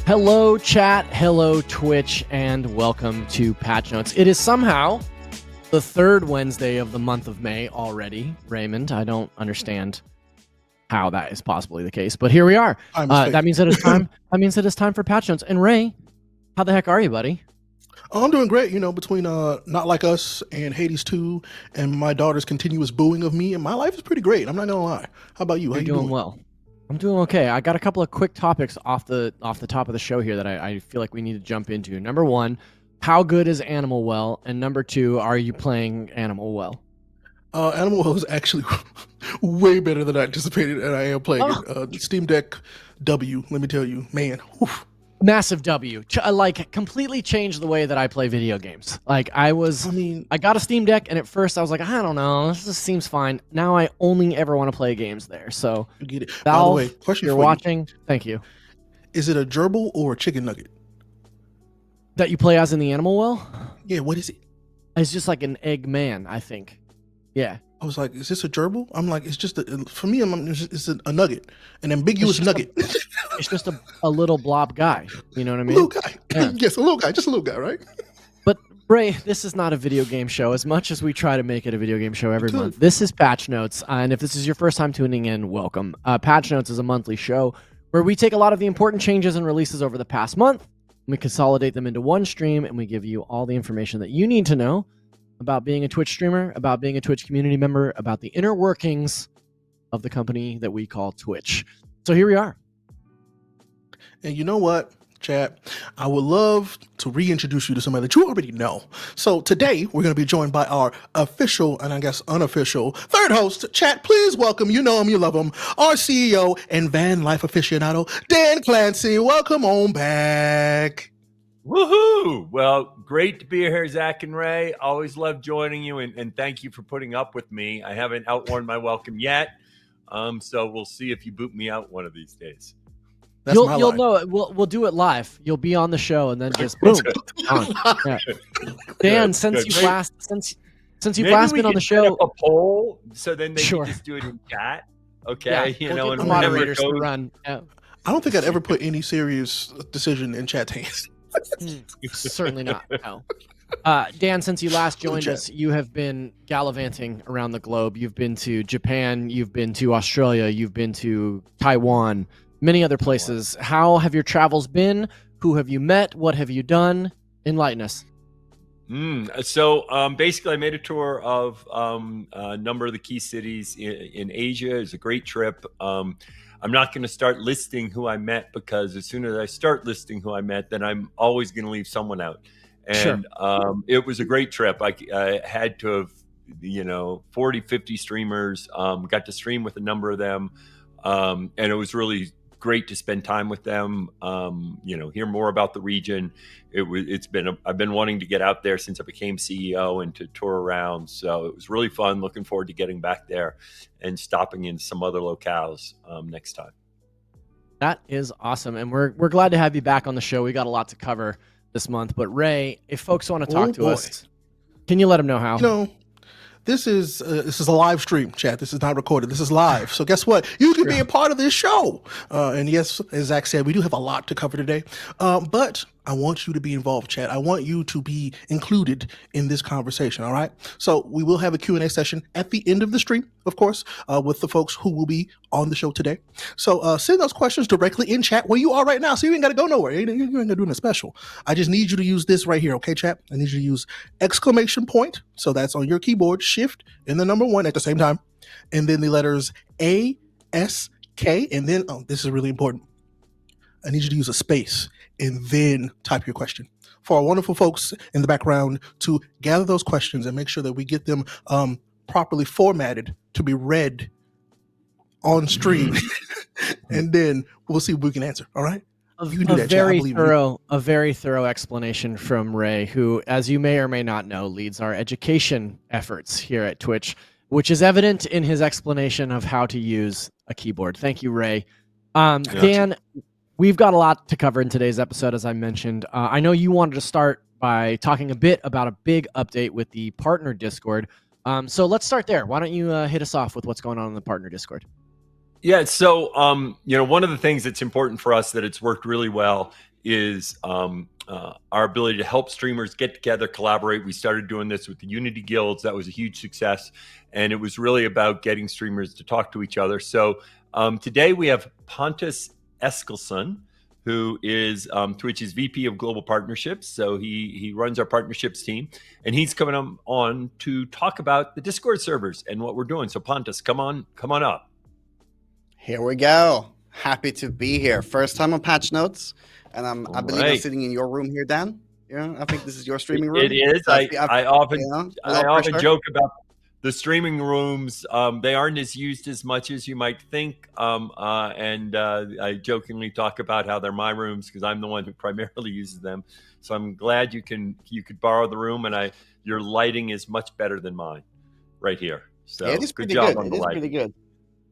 Hello, chat. Hello, Twitch, and welcome to Patch Notes. It is somehow the third Wednesday of the month of May already, Raymond. I don't understand how that is possibly the case, but here we are. That means that it's time. That means that it's time for Patch Notes. And Ray, how the heck are you, buddy? Oh, I'm doing great. You know, between Not Like Us and Hades 2 and my daughter's continuous booing of me, and my life is pretty great. I'm not gonna lie. How about you? How you doing? Well. I'm doing okay. I got a couple of quick topics off the top of the show here that I feel like we need to jump into. Number one, how good is Animal Well? And number two, are you playing Animal Well? Animal Well is actually way better than I anticipated, and I am playing it. Steam Deck W, let me tell you, man. Oof. Massive W. Like, completely changed the way that I play video games. Like, I got a Steam Deck, and at first I was like, I don't know, this just seems fine. Now I only ever want to play games there. So, You get it. Valve, By the way, question you're for watching. Thank you. Is it a gerbil or a chicken nugget? That you play as in the Animal Well? Yeah, what is it? It's just like an egg man, I think. Yeah. I was like, is this a gerbil? I'm like, it's just for me. It's a nugget, an ambiguous nugget. It's just a little blob guy. You know what I mean? A little guy. Yeah. Yes, a little guy. Just a little guy, right? But Ray, this is not a video game show. As much as we try to make it a video game show every month, this is Patch Notes. And if this is your first time tuning in, welcome. Patch Notes is a monthly show where we take a lot of the important changes and releases over the past month, we consolidate them into one stream, and we give you all the information that you need to know about being a Twitch streamer, about being a Twitch community member, about the inner workings of the company that we call Twitch. So here we are. And you know what, chat? I would love to reintroduce you to somebody that you already know. So today, we're going to be joined by our official, and I guess unofficial, third host. Chat, please welcome, you know him, you love him, our CEO and van life aficionado, Dan Clancy. Welcome on back. Woohoo! Well, great to be here, Zach and Ray. Always love joining you, and thank you for putting up with me. I haven't outworn my welcome yet, so we'll see if you boot me out one of these days. You'll know it. We'll do it live. You'll be on the show, and then just boom. Yeah. Dan, since you've last been on the show, a poll so then they can just do it in chat. Okay, yeah, and the moderators to run. Yeah. I don't think I'd ever put any serious decision in chat's hands. Certainly not. No. Dan, since you last joined us, you have been gallivanting around the globe. You've been to Japan, you've been to Australia, you've been to Taiwan, many other places. How have your travels been? Who have you met? What have you done? Enlighten us. So basically, I made a tour of a number of the key cities in Asia. It was a great trip. I'm not going to start listing who I met, because as soon as I start listing who I met, then I'm always going to leave someone out. And it was a great trip. I had to have, 40, 50 streamers, got to stream with a number of them. And it was really great to spend time with them, hear more about the region. I've been wanting to get out there since I became CEO and to tour around. So it was really fun. Looking forward to getting back there and stopping in some other locales next time. That is awesome. And we're glad to have you back on the show. We got a lot to cover this month. But Ray, if folks want to talk to us, can you let them know how? This is a live stream, chat. This is not recorded. This is live. So guess what? You can be a part of this show. And yes, as Zach said, we do have a lot to cover today. But I want you to be involved, chat. I want you to be included in this conversation, all right? So we will have a Q&A session at the end of the stream, of course, with the folks who will be on the show today. So send those questions directly in chat where you are right now. So you ain't got to go nowhere. You ain't going to do anything special. I just need you to use this right here, okay, chat? I need you to use exclamation point. So that's on your keyboard, shift, and the number 1 at the same time. And then the letters A, S, K, and then, this is really important. I need you to use a space and then type your question for our wonderful folks in the background to gather those questions and make sure that we get them properly formatted to be read on stream. And then we'll see if we can answer. All right. A very thorough explanation from Ray, who, as you may or may not know, leads our education efforts here at Twitch, which is evident in his explanation of how to use a keyboard. Thank you, Ray. Dan, we've got a lot to cover in today's episode, as I mentioned. I know you wanted to start by talking a bit about a big update with the partner Discord. So let's start there. Why don't you hit us off with what's going on in the partner Discord? Yeah, so one of the things that's important for us that it's worked really well is our ability to help streamers get together, collaborate. We started doing this with the Unity Guilds. That was a huge success. And it was really about getting streamers to talk to each other. So today we have Pontus Eskilsson, who is Twitch's VP of Global Partnerships. So he runs our partnerships team, and he's coming on to talk about the Discord servers and what we're doing. So Pontus, come on up. Here we go. Happy to be here. First time on Patch Notes, and I believe I'm sitting in your room here, Dan. Yeah, I think this is your streaming room. It is. So I often joke about the streaming rooms. They aren't as used as much as you might think, and I jokingly talk about how they're my rooms because I'm the one who primarily uses them. So I'm glad you could borrow the room, and your lighting is much better than mine, right here. So it is good pretty job good. on the lighting. Pretty good.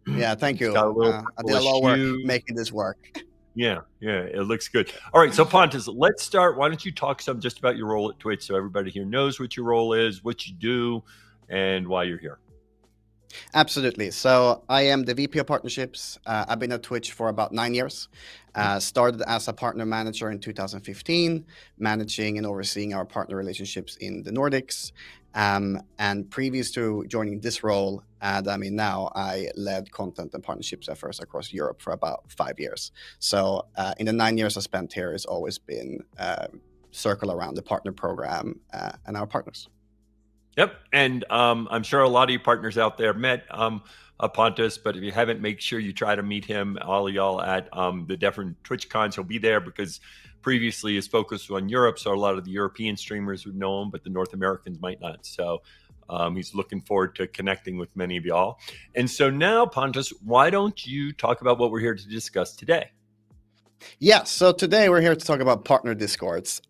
Yeah, thank you. Got a little I did a lot of work making this work. Yeah, it looks good. All right, so Pontus, let's start. Why don't you talk some just about your role at Twitch so everybody here knows what your role is, what you do, and why you're here. Absolutely. So I am the VP of Partnerships. I've been at Twitch for about 9 years. Started as a partner manager in 2015, managing and overseeing our partner relationships in the Nordics. And previous to joining this role that I'm in now, I led content and partnerships efforts across Europe for about 5 years. So in the 9 years I spent here, it's always been circle around the partner program and our partners. Yep, and I'm sure a lot of you partners out there met Pontus, but if you haven't, make sure you try to meet him, all of y'all, at the different Twitch cons. He'll be there because previously his focus was on Europe, so a lot of the European streamers would know him, but the North Americans might not. So he's looking forward to connecting with many of y'all. And so now, Pontus, why don't you talk about what we're here to discuss today? Yeah, so today we're here to talk about partner discords.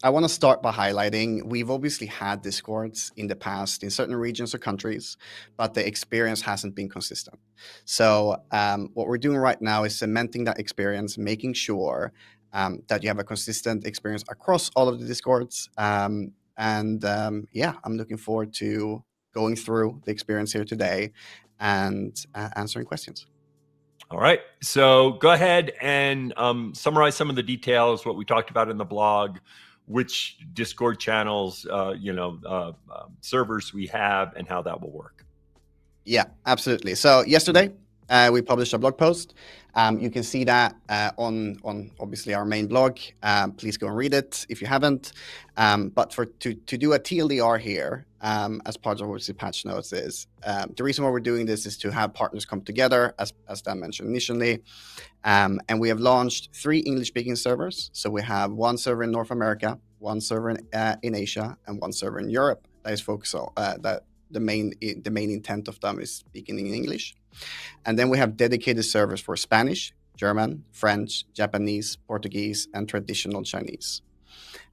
I want to start by highlighting we've obviously had discords in the past in certain regions or countries, but the experience hasn't been consistent. So what we're doing right now is cementing that experience, making sure that you have a consistent experience across all of the discords. Yeah, I'm looking forward to going through the experience here today and answering questions. All right, so go ahead and summarize some of the details, what we talked about in the blog, which Discord channels, servers we have, and how that will work. Yeah, absolutely. So yesterday we published a blog post. You can see that on obviously our main blog. Please go and read it if you haven't. But to do a TLDR here as part of obviously Patch Notes is the reason why we're doing this is to have partners come together, as Dan mentioned initially. And we have launched 3 English-speaking servers. So we have 1 server in North America, 1 server in Asia, and 1 server in Europe that is focused on that. The main intent of them is speaking in English. And then we have dedicated servers for Spanish, German, French, Japanese, Portuguese, and traditional Chinese.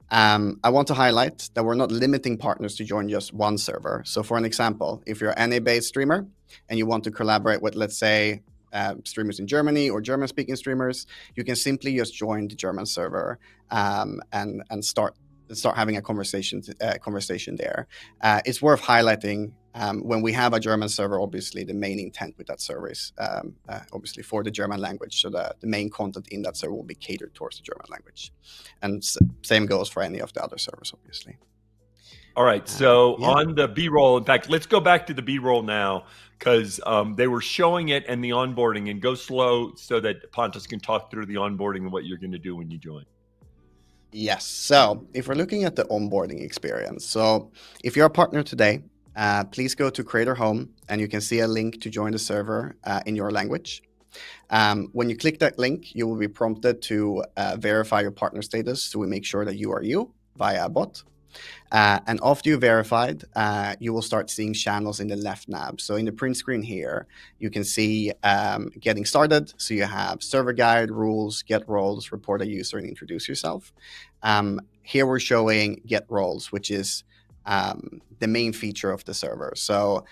I want to highlight that we're not limiting partners to join just 1 server. So for an example, if you're an NA-based streamer and you want to collaborate with, let's say, streamers in Germany or German-speaking streamers, you can simply just join the German server and start having a conversation there. It's worth highlighting when we have a German server, obviously the main intent with that server is obviously for the German language. So the main content in that server will be catered towards the German language. And same goes for any of the other servers, obviously. All right, so on the B-roll, in fact, let's go back to the B-roll now because they were showing it and the onboarding, and go slow so that Pontus can talk through the onboarding and what you're going to do when you join. Yes. So if we're looking at the onboarding experience, so if you're a partner today, please go to Creator Home and you can see a link to join the server in your language. When you click that link, you will be prompted to verify your partner status, so we make sure that you are you via a bot. And after you verified, you will start seeing channels in the left nav. So in the print screen here, you can see getting started. So you have server guide, rules, get roles, report a user, and introduce yourself. Here we're showing get roles, which is the main feature of the server. So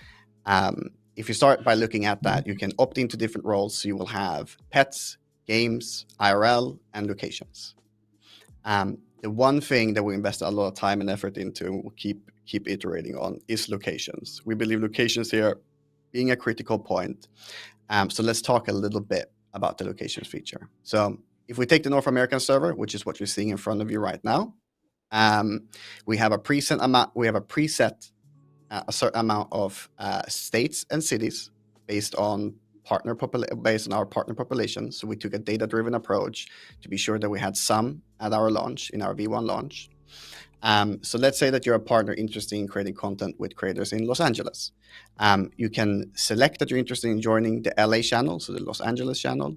if you start by looking at that, you can opt into different roles. So you will have pets, games, IRL, and locations. The one thing that we invest a lot of time and effort into, we'll keep iterating on, is locations. We believe locations here being a critical point. So let's talk a little bit about the locations feature. So if we take the North American server, which is what you're seeing in front of you right now, we have a preset amount. We have a preset a certain amount of states and cities based on based on our partner population. So we took a data-driven approach to be sure that we had some at our launch, in our V1 launch. So let's say that you're a partner interested in creating content with creators in Los Angeles. You can select that you're interested in joining the LA channel, so the Los Angeles channel.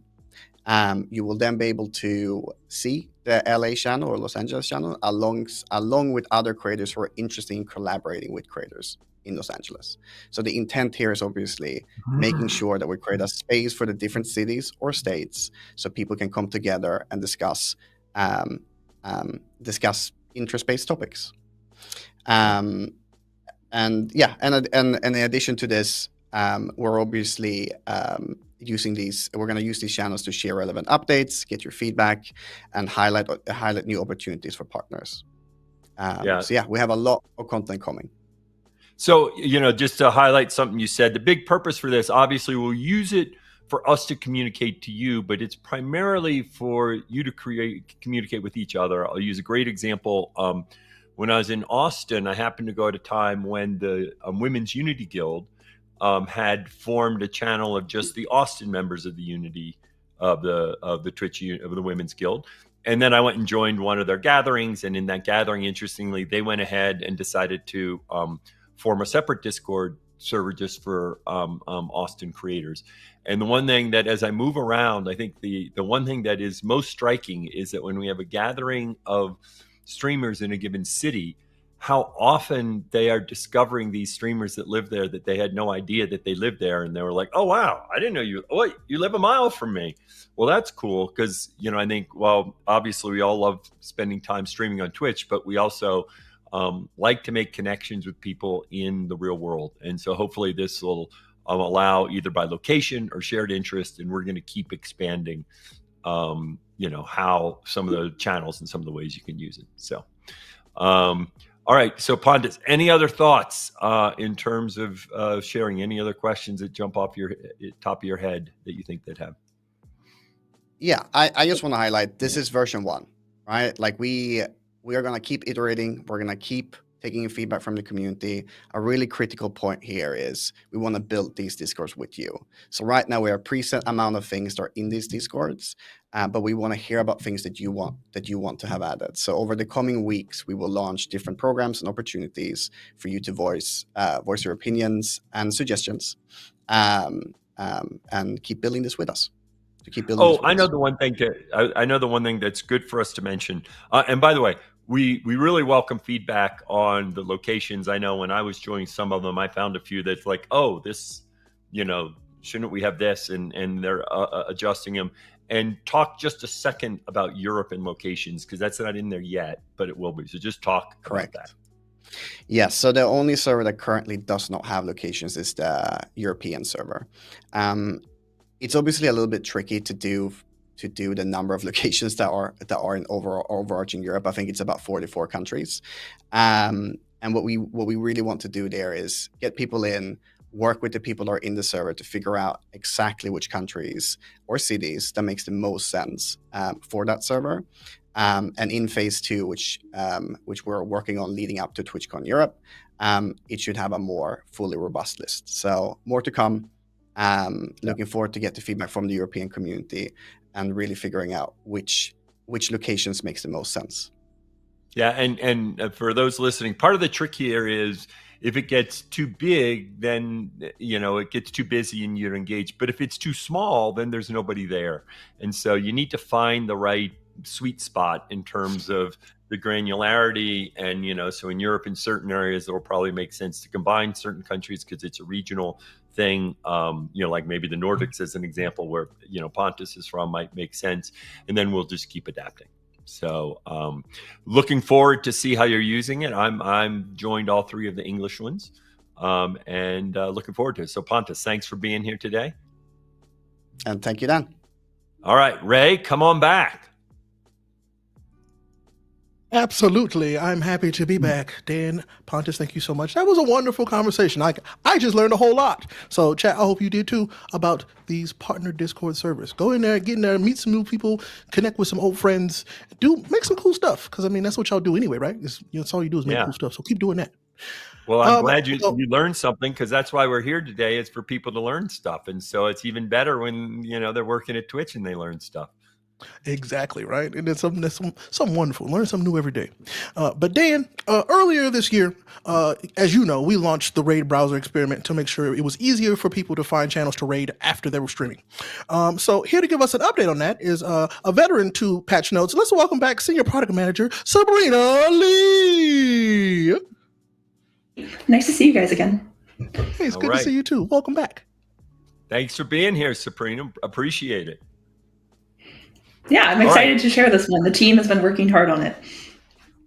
You will then be able to see the LA channel or Los Angeles channel along with other creators who are interested in collaborating with creators in Los Angeles. So the intent here is obviously making sure that we create a space for the different cities or states so people can come together and discuss interest-based topics. And in addition to this, we're obviously using these. We're going to use these channels to share relevant updates, get your feedback, and highlight new opportunities for partners. So we have a lot of content coming. So, just to highlight something you said, the big purpose for this, obviously, we'll use it for us to communicate to you, but it's primarily for you to communicate with each other. I'll use a great example. When I was in Austin, I happened to go at a time when the Women's Unity Guild had formed a channel of just the Austin members of the Unity of the Twitch of the Women's Guild. And then I went and joined one of their gatherings. And in that gathering, interestingly, they went ahead and decided to form a separate Discord server just for Austin creators. And the one thing that, as I move around, I think the one thing that is most striking is that when we have a gathering of streamers in a given city, how often they are discovering these streamers that live there that they had no idea that they lived there, and they were like, "Oh wow, I didn't know you. Oh, you live a mile from me." Well, that's cool because I think, well, obviously we all love spending time streaming on Twitch, but we also like to make connections with people in the real world, and so hopefully this will allow either by location or shared interest, and we're going to keep expanding. How some of the channels and some of the ways you can use it. So. All right. So Pontus, any other thoughts in terms of sharing? Any other questions that jump off your top of your head that you think they'd have? Yeah, I just want to highlight this is version 1, right? Like we are going to keep iterating. We're going to keep taking feedback from the community. A really critical point here is we want to build these Discords with you. So right now we have a preset amount of things that are in these Discords, but we want to hear about things that you want to have added. So over the coming weeks, we will launch different programs and opportunities for you to voice your opinions and suggestions, and keep building this with us. To keep building. I know the one thing I know the one thing that's good for us to mention. And by the way, we really welcome feedback on the locations. I know when I was joining some of them, I found a few that's like, oh, this, shouldn't we have this? And they're adjusting them. And talk just a second about Europe and locations, because that's not in there yet, but it will be. So just talk about that. Yes, so the only server that currently does not have locations is the European server. It's obviously a little bit tricky to do the number of locations that are in overarching Europe. I think it's about 44 countries. And what we really want to do there is get people in, work with the people that are in the server to figure out exactly which countries or cities that makes the most sense for that server. And in phase 2, which we're working on leading up to TwitchCon Europe, it should have a more fully robust list. So more to come. Looking forward to get the feedback from the European community and really figuring out which locations makes the most sense. Yeah, and for those listening, part of the trick here is if it gets too big, then it gets too busy and you're engaged. But if it's too small, then there's nobody there, and so you need to find the right sweet spot in terms of the granularity. And so in Europe, in certain areas, it will probably make sense to combine certain countries because it's a regional thing. Like maybe the Nordics as an example, where Pontus is from, might make sense, and then we'll just keep adapting. So looking forward to see how you're using it. I'm joined all 3 of the English ones, and looking forward to it. So Pontus, thanks for being here today. And thank you, Dan. All right, Ray, come on back. Absolutely. I'm happy to be back. Dan Pontus, thank you so much. That was a wonderful conversation. I just learned a whole lot. So, chat, I hope you did too about these partner Discord servers. Go in there, get in there, meet some new people, connect with some old friends, make some cool stuff. Because, I mean, that's what y'all do anyway, right? That's all you do is make cool stuff. So keep doing that. Well, I'm glad you learned something, because that's why we're here today, is for people to learn stuff. And so it's even better when, they're working at Twitch and they learn stuff. Exactly, right? And it's something wonderful. Learn something new every day. But Dan, earlier this year, as you know, we launched the Raid browser experiment to make sure it was easier for people to find channels to raid after they were streaming. So here to give us an update on that is a veteran to Patch Notes. Let's welcome back Senior Product Manager Sabrina Lee. Nice to see you guys again. Hey, it's good to see you too. Welcome back. Thanks for being here, Sabrina. Appreciate it. Yeah, I'm excited to share this one. The team has been working hard on it.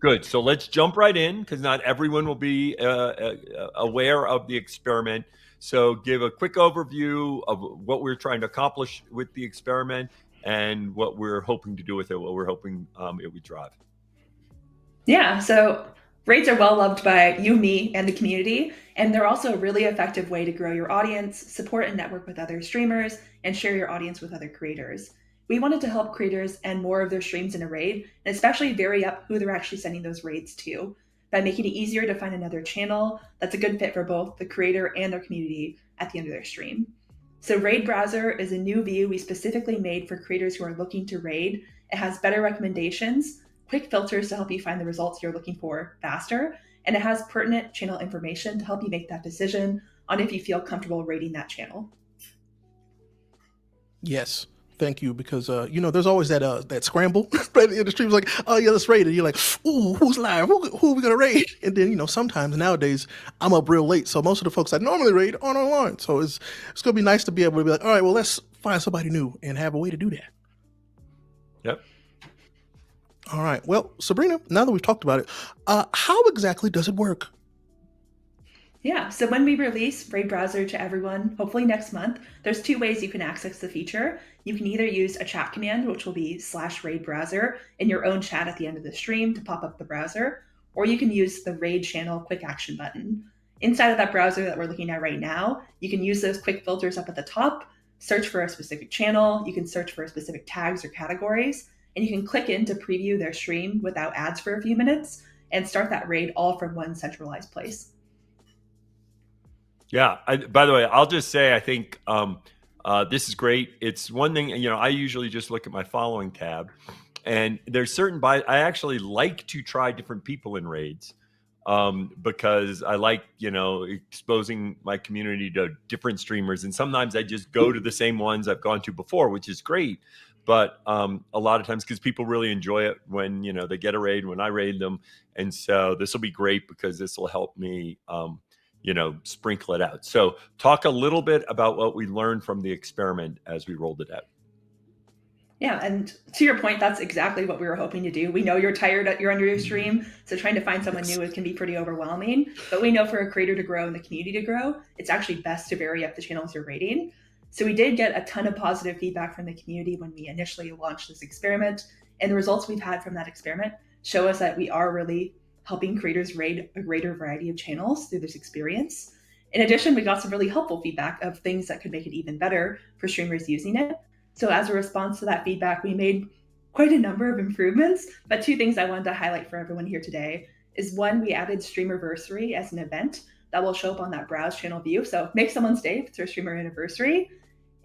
Good. So let's jump right in, because not everyone will be aware of the experiment. So give a quick overview of what we're trying to accomplish with the experiment and what we're hoping to do with it, what we're hoping it would drive. Yeah, so raids are well loved by you, me, and the community, and they're also a really effective way to grow your audience, support and network with other streamers, and share your audience with other creators. We wanted to help creators end more of their streams in a raid, and especially vary up who they're actually sending those raids to, by making it easier to find another channel that's a good fit for both the creator and their community at the end of their stream. So Raid Browser is a new view we specifically made for creators who are looking to raid. It has better recommendations, quick filters to help you find the results you're looking for faster, and it has pertinent channel information to help you make that decision on if you feel comfortable raiding that channel. Yes. Thank you, because there's always that scramble right in the streams, like, oh yeah, let's raid, and you're like, ooh, who's live? Who are we gonna raid? And then sometimes nowadays I'm up real late, so most of the folks I normally raid aren't online. So it's gonna be nice to be able to be like, all right, well, let's find somebody new and have a way to do that. Yep. All right. Well, Sabrina, now that we've talked about it, how exactly does it work? Yeah, so when we release Raid Browser to everyone, hopefully next month, there's two ways you can access the feature. You can either use a chat command, which will be /Raid Browser, in your own chat at the end of the stream to pop up the browser, or you can use the Raid channel quick action button. Inside of that browser that we're looking at right now, you can use those quick filters up at the top, search for a specific channel, you can search for specific tags or categories, and you can click in to preview their stream without ads for a few minutes and start that raid all from one centralized place. Yeah. By the way, I'll just say, I think this is great. It's one thing, I usually just look at my following tab, and there's I actually like to try different people in raids, because I like, exposing my community to different streamers. And sometimes I just go to the same ones I've gone to before, which is great. But a lot of times, because people really enjoy it when, they get a raid, when I raid them. And so this will be great, because this will help me, sprinkle it out. So talk a little bit about what we learned from the experiment as we rolled it out. Yeah, and to your point, that's exactly what we were hoping to do. We know you're tired, you're under your stream, so trying to find someone new can be pretty overwhelming. But we know for a creator to grow and the community to grow, it's actually best to vary up the channels you're raiding. So we did get a ton of positive feedback from the community when we initially launched this experiment. And the results we've had from that experiment show us that we are really helping creators raid a greater variety of channels through this experience. In addition, we got some really helpful feedback of things that could make it even better for streamers using it. So as a response to that feedback, we made quite a number of improvements, but two things I wanted to highlight for everyone here today is one, we added Streamerversary as an event that will show up on that browse channel view. So make someone's day if it's their streamer anniversary.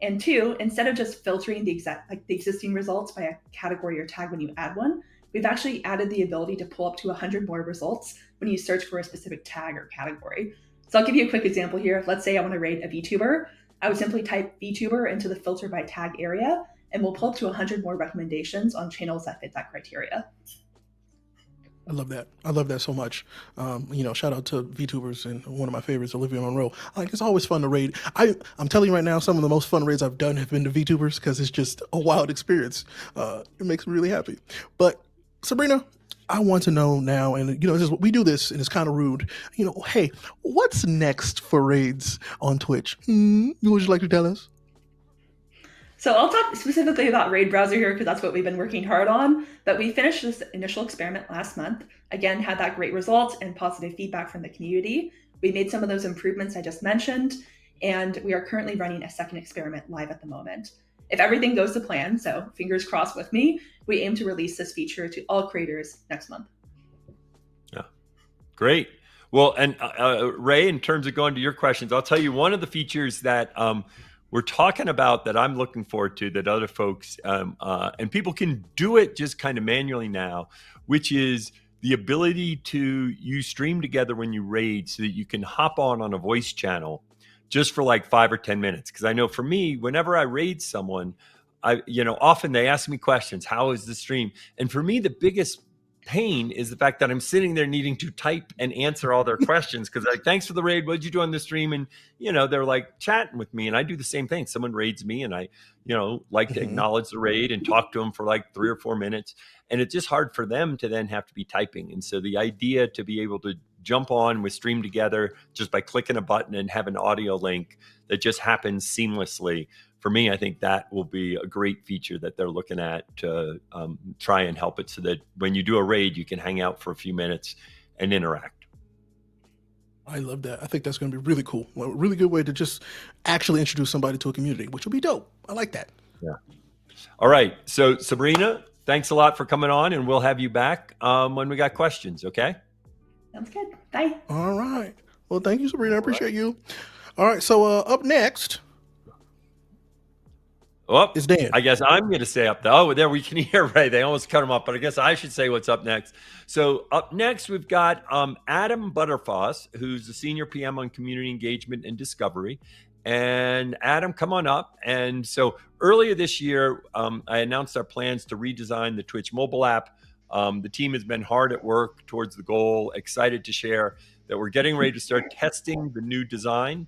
And two, instead of just filtering the existing results by a category or tag when you add one, we've actually added the ability to pull up to 100 more results when you search for a specific tag or category. So I'll give you a quick example here. Let's say I want to raid a VTuber. I would simply type VTuber into the filter by tag area, and we'll pull up to 100 more recommendations on channels that fit that criteria. I love that. I love that so much. Shout out to VTubers, and one of my favorites, Olivia Monroe. It's always fun to raid. I'm telling you right now, some of the most fun raids I've done have been to VTubers, because it's just a wild experience. It makes me really happy. But Sabrina, I want to know now, and we do this, and it's kind of rude. Hey, what's next for raids on Twitch? Would you like to tell us? So I'll talk specifically about Raid Browser here because that's what we've been working hard on. But we finished this initial experiment last month. Again, had that great result and positive feedback from the community. We made some of those improvements I just mentioned, and we are currently running a second experiment live at the moment. If everything goes to plan, so fingers crossed with me, we aim to release this feature to all creators next month. Yeah, great. Well, and Ray, in terms of going to your questions, I'll tell you one of the features that we're talking about that I'm looking forward to that other folks and people can do it just kind of manually now, which is the ability to use Stream Together when you raid so that you can hop on a voice channel just for like 5 or 10 minutes. Because I know for me, whenever I raid someone, often they ask me questions. How is the stream? And for me, the biggest pain is the fact that I'm sitting there needing to type and answer all their questions because like, thanks for the raid. What'd you do on the stream? And, they're like chatting with me and I do the same thing. Someone raids me and I, like to acknowledge the raid and talk to them for like 3 or 4 minutes. And it's just hard for them to then have to be typing. And so the idea to be able to jump on with Stream Together just by clicking a button and have an audio link that just happens seamlessly. For me, I think that will be a great feature that they're looking at to try and help it so that when you do a raid, you can hang out for a few minutes and interact. I love that. I think that's going to be really cool. A really good way to just actually introduce somebody to a community, which will be dope. I like that. Yeah. All right. So Sabrina, thanks a lot for coming on, and we'll have you back when we got questions. Okay. Sounds good. Bye. All right. Well, thank you, Sabrina. I appreciate you. All right. So up next. Oh, it's Dan. I guess I'm going to say up there. Oh, there we can hear Ray. They almost cut him off, but I guess I should say what's up next. So up next, we've got Adam Butterfoss, who's the Senior PM on Community Engagement and Discovery. And Adam, come on up. And so earlier this year, I announced our plans to redesign the Twitch mobile app. The team has been hard at work towards the goal. Excited to share that we're getting ready to start testing the new design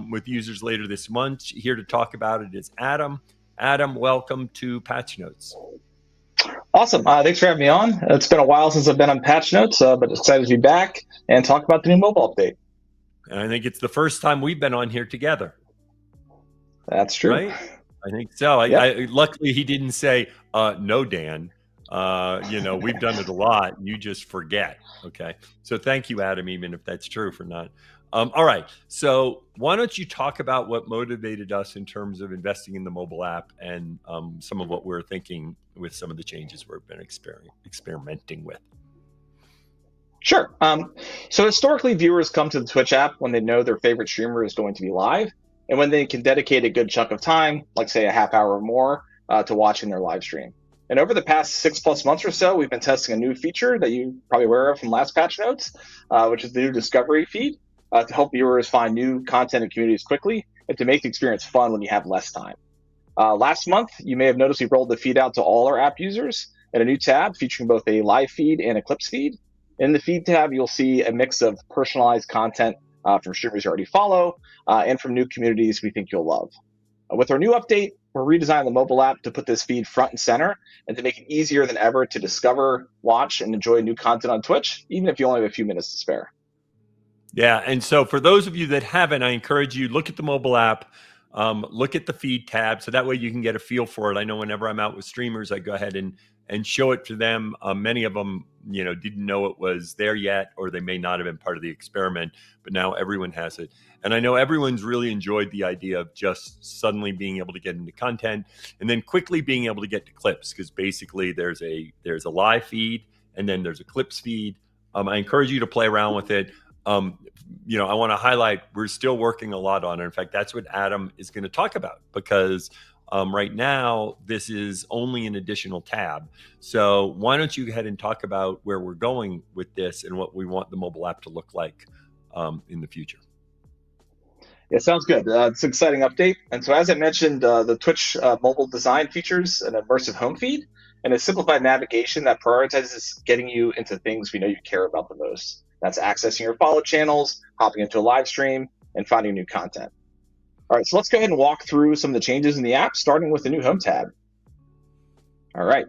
with users later this month. Here to talk about it is Adam. Adam, welcome to Patch Notes. Awesome. Thanks for having me on. It's been a while since I've been on Patch Notes, but excited to be back and talk about the new mobile update. And I think it's the first time we've been on here together. That's true. Right? I think so. Yep. Luckily, he didn't say, no, Dan. We've done it a lot. You just forget. Okay. So thank you, Adam, even if that's true for not. All right. So why don't you talk about what motivated us in terms of investing in the mobile app and some of what we're thinking with some of the changes we've been experimenting with. Sure. So historically, viewers come to the Twitch app when they know their favorite streamer is going to be live and when they can dedicate a good chunk of time, like say a half hour or more, to watching their live stream. And over the past 6+ months or so, we've been testing a new feature that you're probably aware of from last Patch Notes, which is the new Discovery feed. To help viewers find new content and communities quickly and to make the experience fun when you have less time. Last month, you may have noticed we rolled the feed out to all our app users in a new tab featuring both a live feed and a clips feed. In the feed tab, you'll see a mix of personalized content from streamers you already follow and from new communities we think you'll love. With our new update, we're redesigning the mobile app to put this feed front and center and to make it easier than ever to discover, watch, and enjoy new content on Twitch, even if you only have a few minutes to spare. Yeah, and so for those of you that haven't, I encourage you, look at the mobile app, look at the feed tab, so that way you can get a feel for it. I know whenever I'm out with streamers, I go ahead and show it to them. Many of them, didn't know it was there yet, or they may not have been part of the experiment, but now everyone has it. And I know everyone's really enjoyed the idea of just suddenly being able to get into content and then quickly being able to get to clips, because basically there's a live feed and then there's a clips feed. I encourage you to play around with it. I want to highlight we're still working a lot on it. In fact, that's what Adam is going to talk about because right now this is only an additional tab. So why don't you go ahead and talk about where we're going with this and what we want the mobile app to look like in the future. Yeah, sounds good. It's an exciting update. And so as I mentioned, the Twitch mobile design features an immersive home feed and a simplified navigation that prioritizes getting you into things we know you care about the most. That's accessing your follow channels, hopping into a live stream, and finding new content. All right, so let's go ahead and walk through some of the changes in the app, starting with the new Home tab. All right,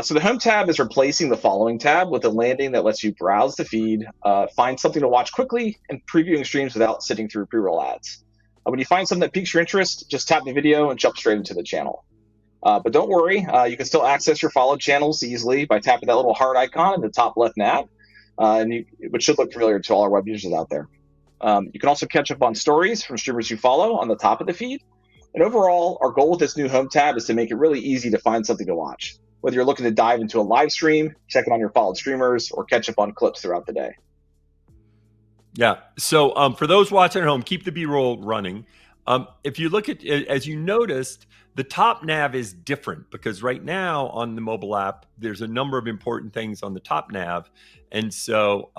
so the Home tab is replacing the Following tab with a landing that lets you browse the feed, find something to watch quickly, and previewing streams without sitting through pre-roll ads. When you find something that piques your interest, just tap the video and jump straight into the channel. But don't worry, you can still access your followed channels easily by tapping that little heart icon in the top left nav, which should look familiar to all our web users out there. You can also catch up on stories from streamers you follow on the top of the feed. And overall, our goal with this new home tab is to make it really easy to find something to watch, whether you're looking to dive into a live stream, check in on your followed streamers, or catch up on clips throughout the day. Yeah. So for those watching at home, keep the B-roll running. If you look at, as you noticed, the top nav is different because right now on the mobile app, there's a number of important things on the top nav. And so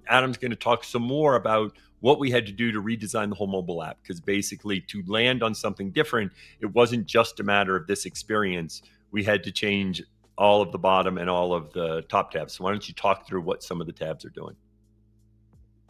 Adam's going to talk some more about what we had to do to redesign the whole mobile app, because basically to land on something different, it wasn't just a matter of this experience. We had to change all of the bottom and all of the top tabs. So why don't you talk through what some of the tabs are doing?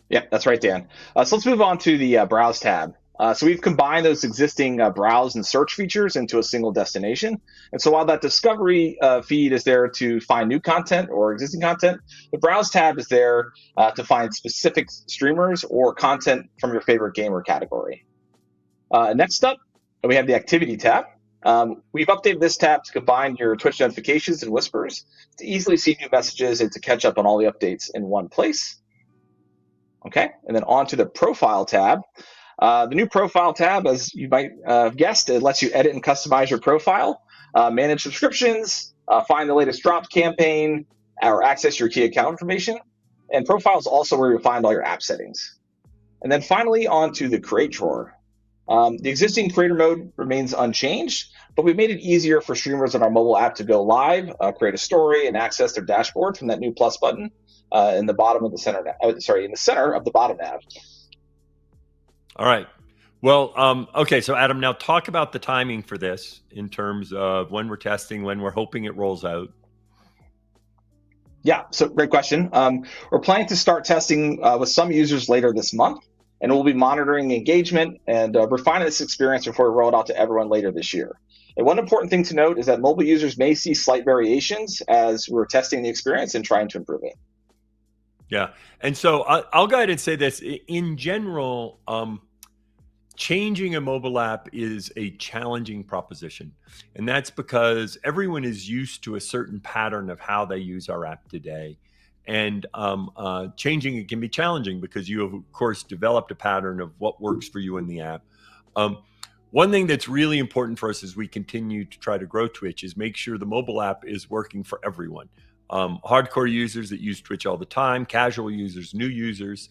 Yeah, that's right, Dan. So let's move on to the Browse tab. So we've combined those existing browse and search features into a single destination. And so while that discovery feed is there to find new content or existing content, the Browse tab is there to find specific streamers or content from your favorite gamer category. Next up, we have the Activity tab. We've updated this tab to combine your Twitch notifications and whispers to easily see new messages and to catch up on all the updates in one place. Okay, and then on to the Profile tab. The new Profile tab, as you might have guessed, it lets you edit and customize your profile, manage subscriptions, find the latest drop campaign, or access your key account information. And Profile is also where you'll find all your app settings. And then finally, on to the Create drawer. The existing creator mode remains unchanged, but we've made it easier for streamers on our mobile app to go live, create a story, and access their dashboard from that new plus button in the bottom of the center. In the center of the bottom nav. All right. Well, okay. So Adam, now talk about the timing for this in terms of when we're testing, when we're hoping it rolls out. Yeah, so great question. We're planning to start testing with some users later this month, and we'll be monitoring engagement and refining this experience before we roll it out to everyone later this year. And one important thing to note is that mobile users may see slight variations as we're testing the experience and trying to improve it. Yeah. And so I'll go ahead and say this. In general, changing a mobile app is a challenging proposition. And that's because everyone is used to a certain pattern of how they use our app today. And changing it can be challenging because you have, of course, developed a pattern of what works for you in the app. One thing that's really important for us as we continue to try to grow Twitch is make sure the mobile app is working for everyone. Hardcore users that use Twitch all the time, casual users, new users.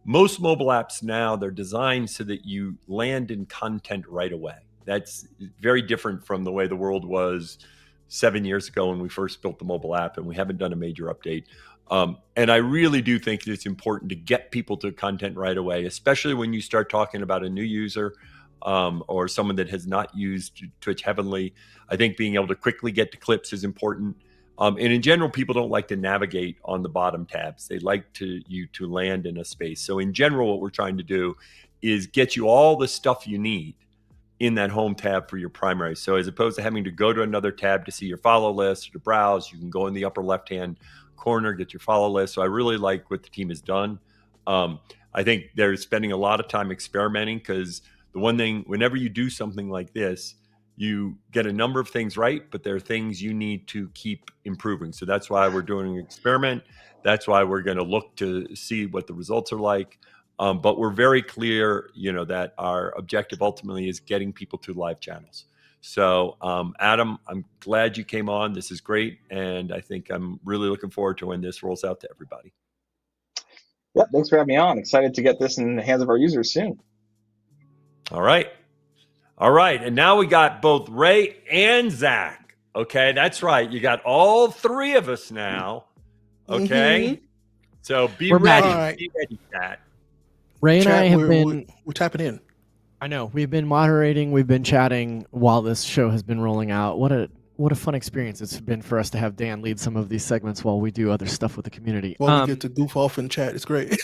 Most mobile apps now, they're designed so that you land in content right away. That's very different from the way the world was 7 years ago when we first built the mobile app, and we haven't done a major update. And I really do think that it's important to get people to content right away, especially when you start talking about a new user or someone that has not used Twitch heavily. I think being able to quickly get to clips is important. And in general, people don't like to navigate on the bottom tabs. They like you to land in a space. So in general, what we're trying to do is get you all the stuff you need in that home tab for your primary. So as opposed to having to go to another tab to see your follow list or to browse, you can go in the upper left-hand corner, get your follow list. So I really like what the team has done. I think they're spending a lot of time experimenting because the one thing, whenever you do something like this, you get a number of things right, but there are things you need to keep improving. So that's why we're doing an experiment. That's why we're going to look to see what the results are like. But we're very clear, that our objective ultimately is getting people to live channels. So, Adam, I'm glad you came on. This is great. And I think I'm really looking forward to when this rolls out to everybody. Yeah, thanks for having me on. Excited to get this in the hands of our users soon. All right. And now we got both Ray and Zach. Okay, that's right. You got all three of us now. Okay. Mm-hmm. So be ready. Right. Be ready, Zach. Ray and I have been... We're tapping in. I know. We've been moderating. We've been chatting while this show has been rolling out. What a fun experience it's been for us to have Dan lead some of these segments while we do other stuff with the community. Well, we get to goof off and chat. It's great.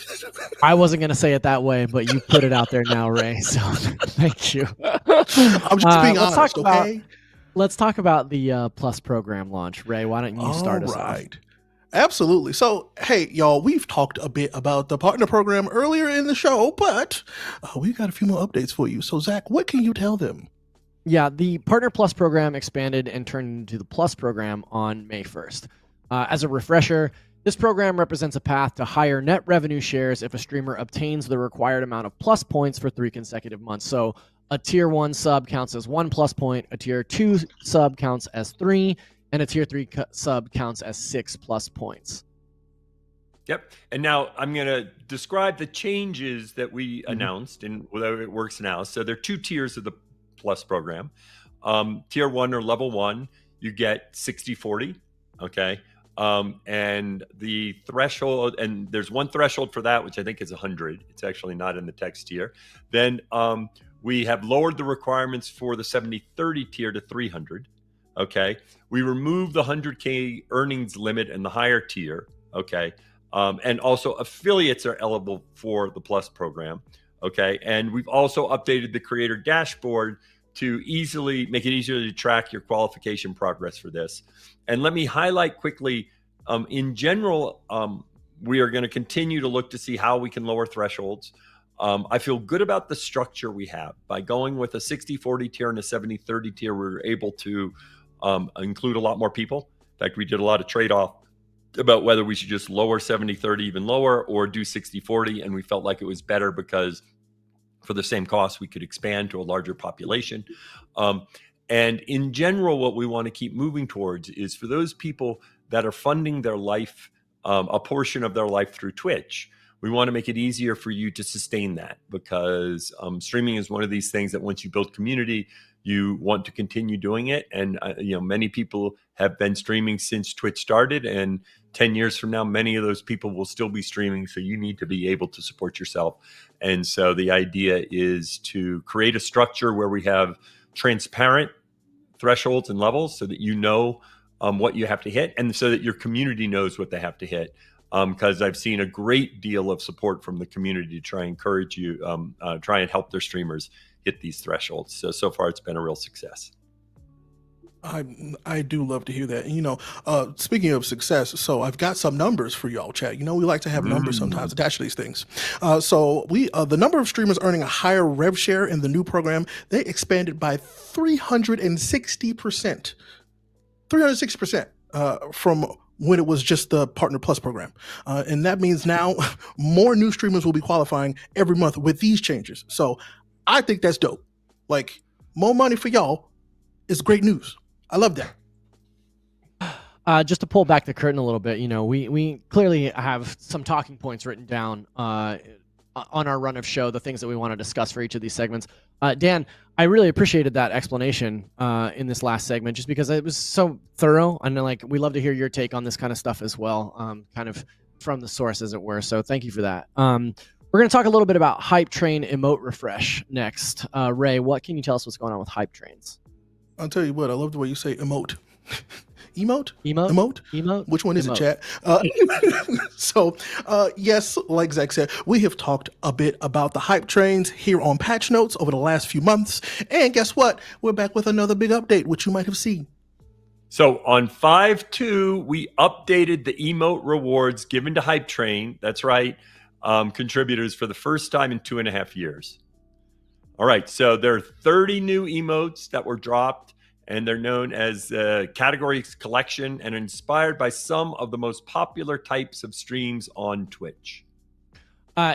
I wasn't going to say it that way, but you put it out there now, Ray. So thank you. I'm just being honest, okay? Let's talk about the Plus program launch. Ray, why don't you start us off? Absolutely. So, hey, y'all, we've talked a bit about the partner program earlier in the show, but we've got a few more updates for you. So, Zach, what can you tell them? Yeah, the Partner Plus program expanded and turned into the Plus program on May 1st. As a refresher, this program represents a path to higher net revenue shares if a streamer obtains the required amount of plus points for 3 consecutive months. So a tier 1 sub counts as 1 plus point, a tier 2 sub counts as 3, and a tier 3 sub counts as 6 plus points. Yep. And now I'm going to describe the changes that we announced and whether it works now. So there are 2 tiers of the Plus program. Tier 1 or level 1, you get 60/40. Okay. And the threshold, and there's one threshold for that, which I think is 100. It's actually not in the text here. Then we have lowered the requirements for the 70/30 tier to 300. Okay. We removed the 100K earnings limit in the higher tier. Okay. And also affiliates are eligible for the Plus program. Okay. And we've also updated the creator dashboard to make it easier to track your qualification progress for this. And let me highlight quickly, in general, we are going to continue to look to see how we can lower thresholds. I feel good about the structure we have. By going with a 60/40 tier and a 70/30 tier, we were able to include a lot more people. In fact, we did a lot of trade-off about whether we should just lower 70/30 even lower or do 60/40. And we felt like it was better because for the same cost, we could expand to a larger population. And in general, what we want to keep moving towards is for those people that are funding their life, a portion of their life through Twitch, we want to make it easier for you to sustain that because streaming is one of these things that once you build community, you want to continue doing it. And many people have been streaming since Twitch started, and 10 years from now, many of those people will still be streaming. So you need to be able to support yourself. And so the idea is to create a structure where we have transparent thresholds and levels so that you know what you have to hit and so that your community knows what they have to hit. Because I've seen a great deal of support from the community to try and encourage you, try and help their streamers hit these thresholds. So far, it's been a real success. I do love to hear that. And, speaking of success, so I've got some numbers for y'all, chat. We like to have numbers sometimes attached to these things. So the number of streamers earning a higher rev share in the new program, they expanded by 360%. 360% from when it was just the Partner Plus program. And that means now more new streamers will be qualifying every month with these changes. So I think that's dope. Like, more money for y'all is great news. I love that. Just to pull back the curtain a little bit, we clearly have some talking points written down on our run of show, the things that we want to discuss for each of these segments. Dan, I really appreciated that explanation in this last segment, just because it was so thorough, and we love to hear your take on this kind of stuff as well, kind of from the source, as it were. So thank you for that. We're going to talk a little bit about Hype Train Emote Refresh next. Ray, what can you tell us what's going on with Hype Trains? I'll tell you what, I love the way you say emote. Emote? Emote? Emote? Emote? Which one is Emote. it, chat? So, yes, like Zach said, we have talked a bit about the hype trains here on Patch Notes over the last few months. And guess what? We're back with another big update, which you might have seen. So on 5.2, we updated the emote rewards given to Hype Train. That's right. Contributors for the first time in 2.5 years. All right. So there are 30 new emotes that were dropped, and they're known as categories collection and inspired by some of the most popular types of streams on Twitch.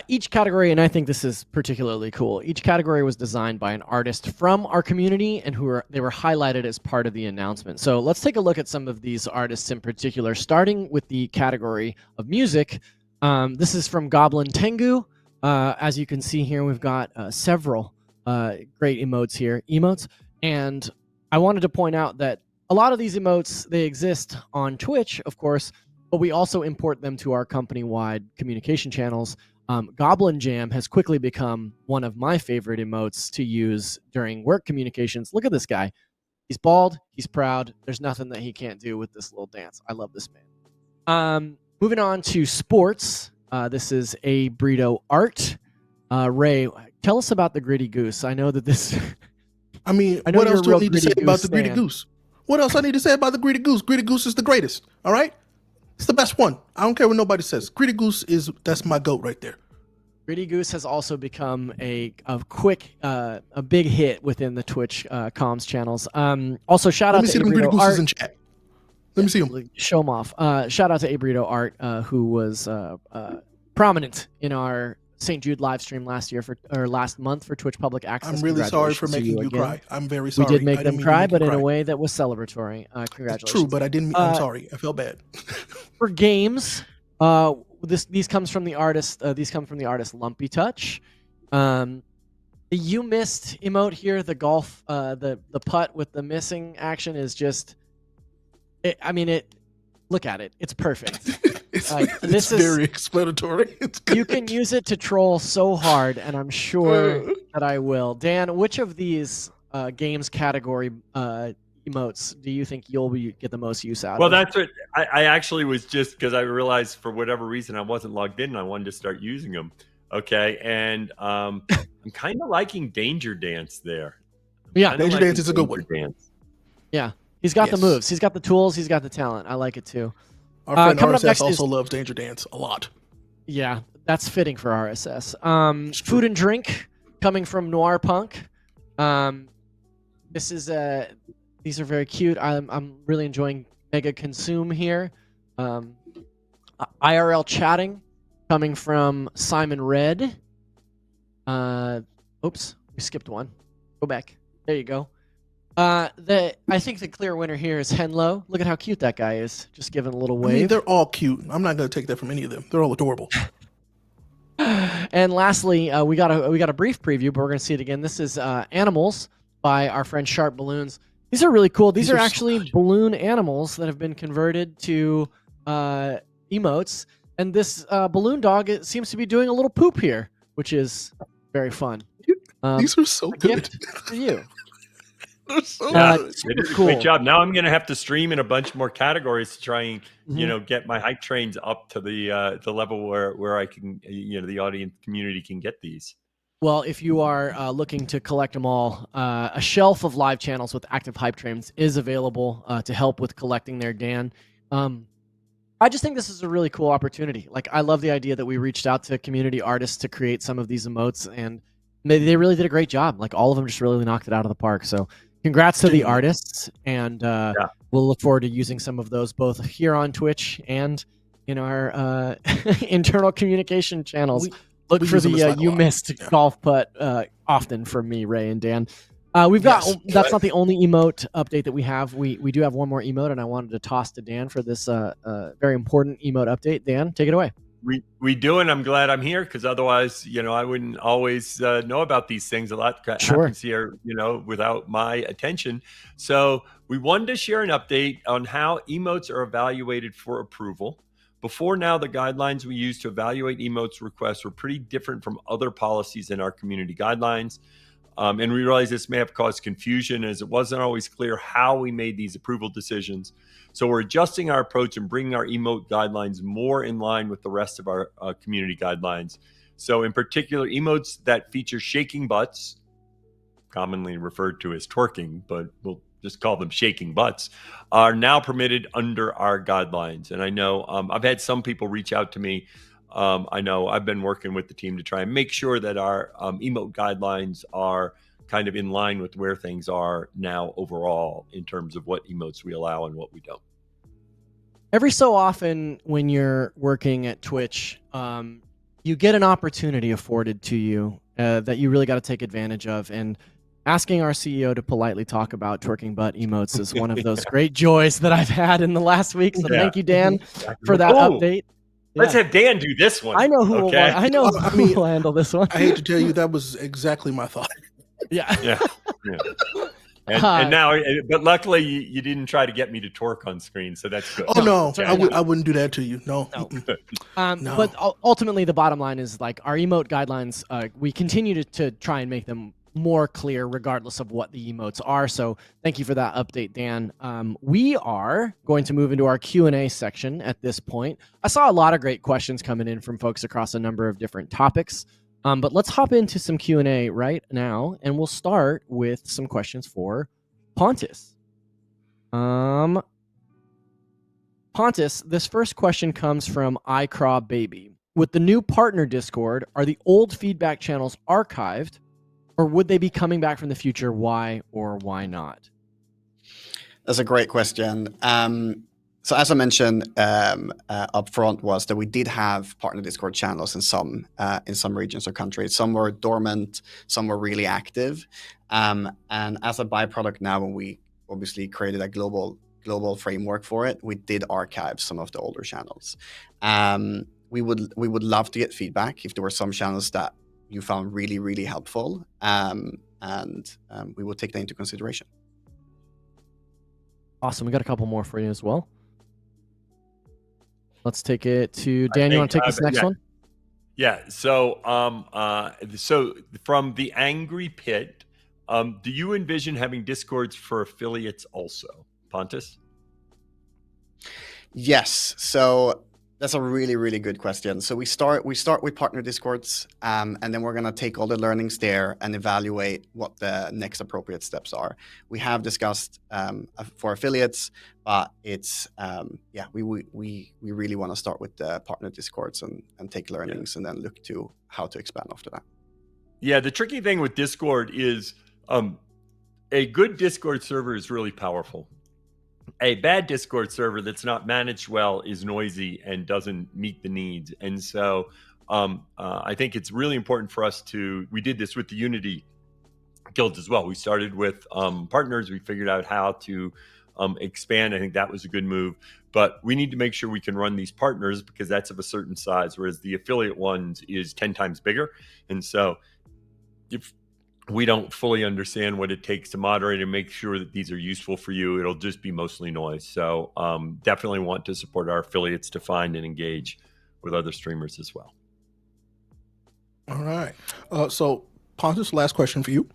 Each category, and I think this is particularly cool, each category was designed by an artist from our community, and they were highlighted as part of the announcement. So let's take a look at some of these artists in particular, starting with the category of music. This is from Goblin Tengu. As you can see here, we've got several great emotes, and I wanted to point out that a lot of these emotes, they exist on Twitch, of course, but we also import them to our company-wide communication channels. Goblin Jam has quickly become one of my favorite emotes to use during work communications. Look at this guy. He's bald. He's proud. There's nothing that he can't do with this little dance. I love this man. Moving on to sports. This is a Burrito Art. Ray, tell us about the Gritty Goose. I know that this... what else do I need to say about the Greedy Goose? What else I need to say about the Greedy Goose? Greedy Goose is the greatest, all right? It's the best one. I don't care what nobody says. Greedy Goose that's my goat right there. Greedy Goose has also become a big hit within the Twitch comms channels. Also, shout out to Let me see them Greedy Abrito Gooses Art. in chat. Let me see them. Show them off. Shout out to Abrito Art, who was prominent in our St. Jude live stream last month for Twitch Public Access. I'm really sorry for making you cry. I'm very sorry. We did make them cry, but in a way way that was celebratory. Congratulations. True, but I didn't. I'm sorry. I felt bad. For games, these comes from the artist. These come from the artist Lumpy Touch. You missed emote here. The golf, the putt with the missing action is just. Look at it. It's perfect. It's very explanatory. It's good. You can use it to troll so hard, and I'm sure that I will. Dan, which of these games category emotes do you think you'll get the most use out of? Well, that's what I actually was, just because I realized for whatever reason I wasn't logged in and I wanted to start using them. Okay, and I'm kind of liking Danger Dance there. Yeah, Danger Dance is a good one. Yeah. He's got the moves. He's got the tools. He's got the talent. I like it too. Our friend RSS also loves Danger Dance a lot. Yeah, that's fitting for RSS. Food and drink coming from Noir Punk. These are very cute. I'm really enjoying Mega Consume here. IRL chatting coming from Simon Red. Oops, we skipped one. Go back. There you go. I think the clear winner here is Henlo. Look at how cute that guy is. Just giving a little wave. I mean, they're all cute. I'm not going to take that from any of them. They're all adorable. And lastly, we got a brief preview, but we're going to see it again. This is Animals by our friend Sharp Balloons. These are really cool. These are actually balloon animals that have been converted to emotes. And this balloon dog, it seems to be doing a little poop here, which is very fun. These are so good. Gift for you. Yeah, it is a great job. Now I'm going to have to stream in a bunch more categories to try and get my hype trains up to the level where I can the audience community can get these. Well, if you are looking to collect them all, a shelf of live channels with active hype trains is available to help with collecting there, Dan. I just think this is a really cool opportunity. Like, I love the idea that we reached out to community artists to create some of these emotes, and they really did a great job. Like, all of them just really knocked it out of the park. So congrats to the artists, and we'll look forward to using some of those both here on Twitch and in our internal communication channels. Look for the you missed golf putt often from me, Ray and Dan. We've got that's not the only emote update that we have. We do have one more emote, and I wanted to toss to Dan for this very important emote update. Dan, take it away. We do, and I'm glad I'm here, because otherwise, I wouldn't always know about these things. A lot happens here, without my attention. So we wanted to share an update on how emotes are evaluated for approval. Before now, the guidelines we use to evaluate emotes requests were pretty different from other policies in our community guidelines. And we realize this may have caused confusion, as it wasn't always clear how we made these approval decisions. So we're adjusting our approach and bringing our emote guidelines more in line with the rest of our community guidelines. So in particular, emotes that feature shaking butts, commonly referred to as twerking, but we'll just call them shaking butts, are now permitted under our guidelines. And I know I've had some people reach out to me. I know I've been working with the team to try and make sure that our emote guidelines are kind of in line with where things are now overall in terms of what emotes we allow and what we don't. Every so often when you're working at Twitch, you get an opportunity afforded to you that you really got to take advantage of. And asking our CEO to politely talk about twerking butt emotes is one of those great joys that I've had in the last week. So thank you, Dan, for that update. Let's have Dan do this one. I know who will handle this one. I hate to tell you, that was exactly my thought. Yeah. And now, but luckily you didn't try to get me to twerk on screen, so that's good. Oh no, I wouldn't do that to you. No. No. But ultimately, the bottom line is, like, our emote guidelines, we continue to try and make them more clear regardless of what the emotes are. So thank you for that update, Dan. We are going to move into our Q&A section at this point. I saw a lot of great questions coming in from folks across a number of different topics. But let's hop into some Q&A right now, and we'll start with some questions for Pontus. Pontus, this first question comes from iCraw Baby. With the new partner Discord, are the old feedback channels archived, or would they be coming back from the future? Why or why not? That's a great question. So as I mentioned up front, was that we did have partner Discord channels in some regions or countries. Some were dormant, some were really active, and as a byproduct now, when we obviously created a global framework for it, we did archive some of the older channels. We would love to get feedback if there were some channels that you found really, really helpful, and we will take that into consideration. Awesome. We got a couple more for you as well. Let's take it to Dan. You want to take this next one? Yeah. So, so from the Angry Pit, do you envision having Discords for affiliates also, Pontus? Yes. So that's a really, really good question. So we start with partner Discords, and then we're going to take all the learnings there and evaluate what the next appropriate steps are. We have discussed for affiliates, but it's we really want to start with the partner Discords and take learnings, and then look to how to expand after that. Yeah, the tricky thing with Discord is a good Discord server is really powerful. A bad Discord server that's not managed well is noisy and doesn't meet the needs. And so I think it's really important for us we did this with the Unity guilds as well. We started with partners. We figured out how to expand. I think that was a good move. But we need to make sure we can run these partners because that's of a certain size, whereas the affiliate ones is 10 times bigger. And so if we don't fully understand what it takes to moderate and make sure that these are useful for you, it'll just be mostly noise. So definitely want to support our affiliates to find and engage with other streamers as well. All right. So Pontus, last question for you.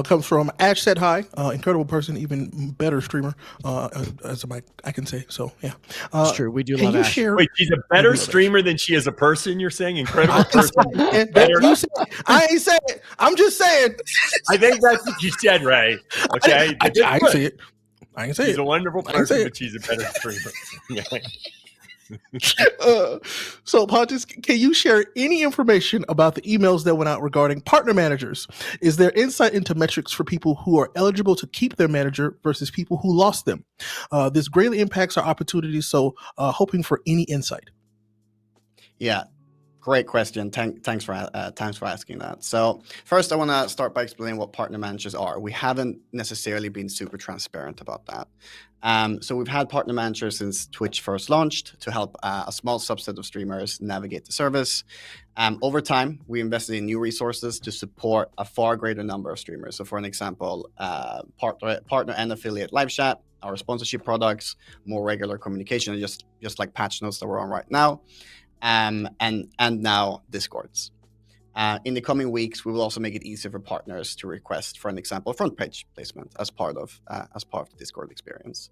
Comes from Ash Said Hi, incredible person, even better streamer, as I can say. So yeah, it's true. We do love Ash. Wait, she's a better streamer than she is a person. You're saying incredible person. You said, I ain't saying it. I'm just saying. I think that's what you said, Ray. Okay, I ain't say it. I ain't say it. She's a wonderful person, but she's a better streamer. So Pontus, can you share any information about the emails that went out regarding partner managers? Is there insight into metrics for people who are eligible to keep their manager versus people who lost them? This greatly impacts our opportunities, so hoping for any insight. Yeah, great question. Thanks for asking that. So first, I want to start by explaining what partner managers are. We haven't necessarily been super transparent about that. So we've had partner managers since Twitch first launched to help a small subset of streamers navigate the service. Over time, we invested in new resources to support a far greater number of streamers. So for an example, partner and affiliate live chat, our sponsorship products, more regular communication, just like patch notes that we're on right now, and now Discords. In the coming weeks, we will also make it easier for partners to request, for an example, front page placement as part of the Discord experience.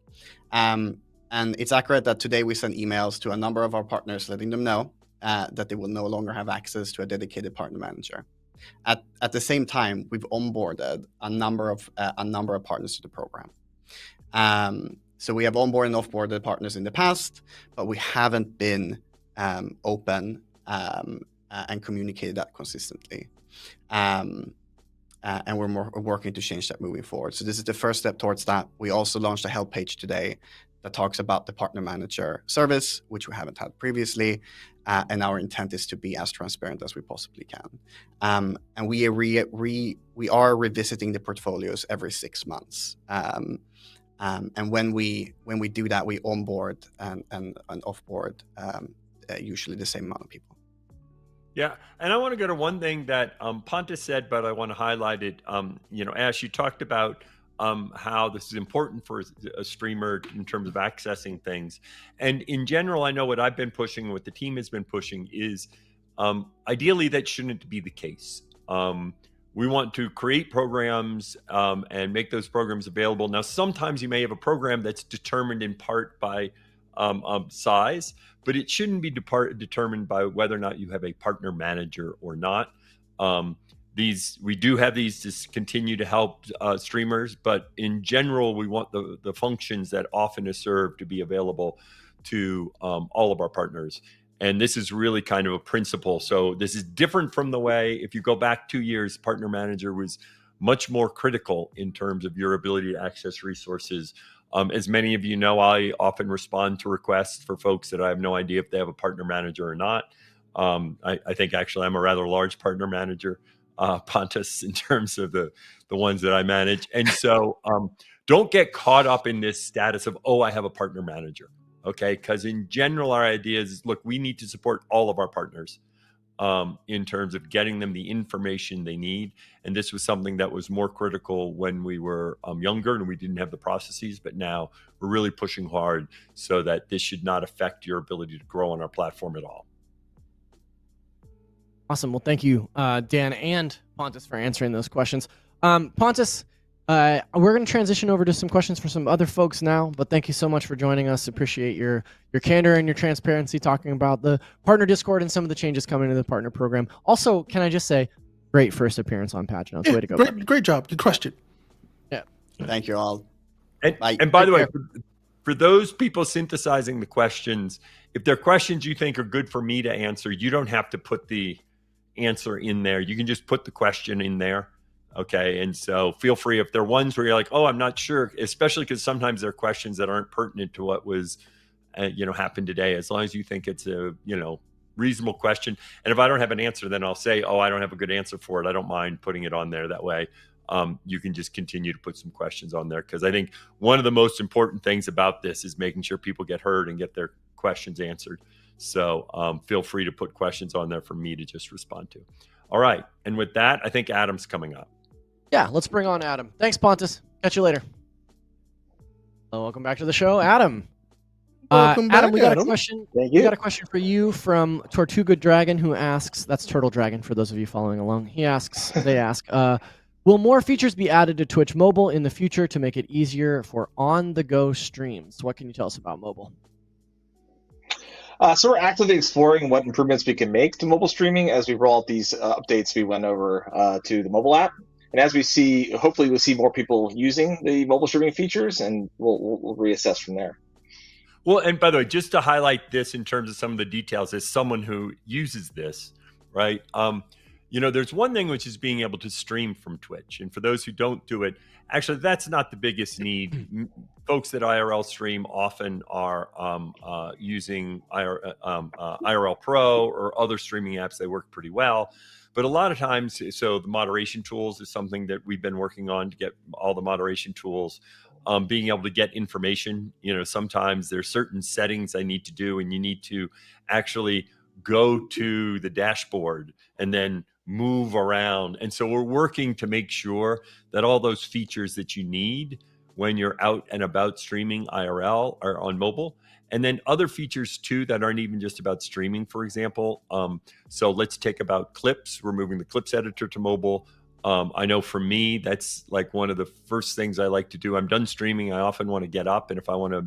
And it's accurate that today we send emails to a number of our partners, letting them know that they will no longer have access to a dedicated partner manager. At the same time, we've onboarded a number of partners to the program. So we have onboarded and offboarded partners in the past, but we haven't been open and communicated that consistently. And we're working to change that moving forward. So this is the first step towards that. We also launched a help page today that talks about the partner manager service, which we haven't had previously. And our intent is to be as transparent as we possibly can. And we are revisiting the portfolios every 6 months. And when we do that, we onboard and offboard usually the same amount of people. Yeah, and I want to go to one thing that Pontus said, but I want to highlight it. Ash, you talked about how this is important for a streamer in terms of accessing things. And in general, I know what I've been pushing, what the team has been pushing is ideally that shouldn't be the case. We want to create programs and make those programs available. Now, sometimes you may have a program that's determined in part by size, but it shouldn't be determined by whether or not you have a partner manager or not. We do have these to continue to help streamers, but in general, we want the functions that often is served to be available to all of our partners. And this is really kind of a principle. So this is different from the way, if you go back 2 years, Partner Manager was much more critical in terms of your ability to access resources. As many of you know, I often respond to requests for folks that I have no idea if they have a partner manager or not. I think actually I'm a rather large partner manager, Pontus, in terms of the ones that I manage. And so don't get caught up in this status of, oh, I have a partner manager. Okay, because in general, our idea is, look, we need to support all of our partners in terms of getting them the information they need. And this was something that was more critical when we were younger and we didn't have the processes, but now we're really pushing hard so that this should not affect your ability to grow on our platform at all. Awesome. Well, thank you, Dan and Pontus, for answering those questions. Pontus, we're going to transition over to some questions for some other folks now, but thank you so much for joining us. Appreciate your candor and your transparency talking about the partner Discord and some of the changes coming to the partner program. Also, can I just say, great first appearance on Patch Notes. Way to go. Great job. You crushed it. Yeah. Thank you all. And by the way, for those people synthesizing the questions, if they're questions you think are good for me to answer, you don't have to put the answer in there. You can just put the question in there. Okay. And so feel free, if there are ones where you're like, oh, I'm not sure, especially because sometimes there are questions that aren't pertinent to what was, happened today, as long as you think it's a, reasonable question. And if I don't have an answer, then I'll say, oh, I don't have a good answer for it. I don't mind putting it on there. That way you can just continue to put some questions on there. Because I think one of the most important things about this is making sure people get heard and get their questions answered. So feel free to put questions on there for me to just respond to. All right. And with that, I think Adam's coming up. Yeah, let's bring on Adam. Thanks, Pontus. Catch you later. Welcome back to the show, Adam. Welcome back, Adam, we got a question. Thank you. We got a question for you from Tortuga Dragon, who asks, that's Turtle Dragon for those of you following along. They ask, will more features be added to Twitch Mobile in the future to make it easier for on-the-go streams? What can you tell us about mobile? So we're actively exploring what improvements we can make to mobile streaming as we roll out these updates we went over to the mobile app. And as we see, hopefully we'll see more people using the mobile streaming features, and we'll reassess from there. Well, and by the way, just to highlight this in terms of some of the details, as someone who uses this, right? There's one thing which is being able to stream from Twitch. And for those who don't do it, actually, that's not the biggest need. Folks that IRL stream often are using IRL Pro or other streaming apps. They work pretty well. But a lot of times, so the moderation tools is something that we've been working on to get all the moderation tools. Being able to get information, sometimes there's certain settings I need to do, and you need to actually go to the dashboard and then move around. And so we're working to make sure that all those features that you need when you're out and about streaming IRL are on mobile. And then other features too that aren't even just about streaming, for example. So let's take about clips. We're moving the clips editor to mobile. I know for me, that's like one of the first things I like to do. I'm done streaming. I often want to get up, and if I want to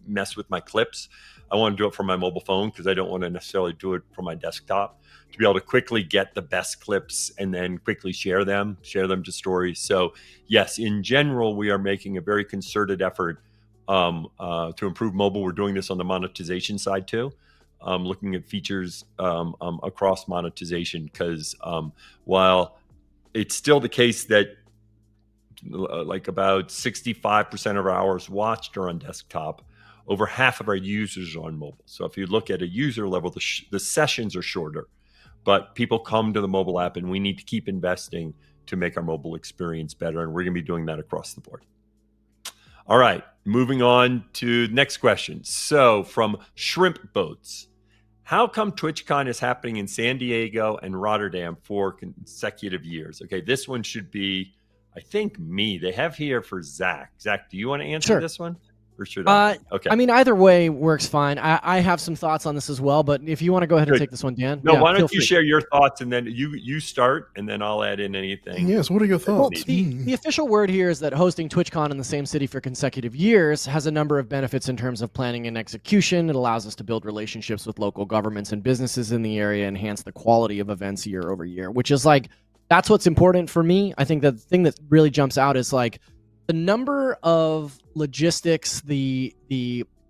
mess with my clips, I want to do it from my mobile phone because I don't want to necessarily do it from my desktop, to be able to quickly get the best clips and then quickly share them to stories. So yes, in general, we are making a very concerted effort to improve mobile. We're doing this on the monetization side too, looking at features across monetization, because while it's still the case that like about 65% of our hours watched are on desktop, over half of our users are on mobile. So if you look at a user level, the sessions are shorter, but people come to the mobile app, and we need to keep investing to make our mobile experience better. And we're going to be doing that across the board. All right, moving on to the next question. So from Shrimp Boats, how come TwitchCon is happening in San Diego and Rotterdam for consecutive years? Okay, this one should be, I think, me. They have here for Zach. Zach, do you want to answer this one? Or should I? Okay. I mean, either way works fine. I have some thoughts on this as well, but if you want to go ahead and take this one, Dan. No, why don't you share your thoughts, and then you start, and then I'll add in anything. Yes, what are your thoughts? Well, the official word here is that hosting TwitchCon in the same city for consecutive years has a number of benefits in terms of planning and execution. It allows us to build relationships with local governments and businesses in the area, enhance the quality of events year over year, which is like, that's what's important for me. I think the thing that really jumps out is like the number of logistics, the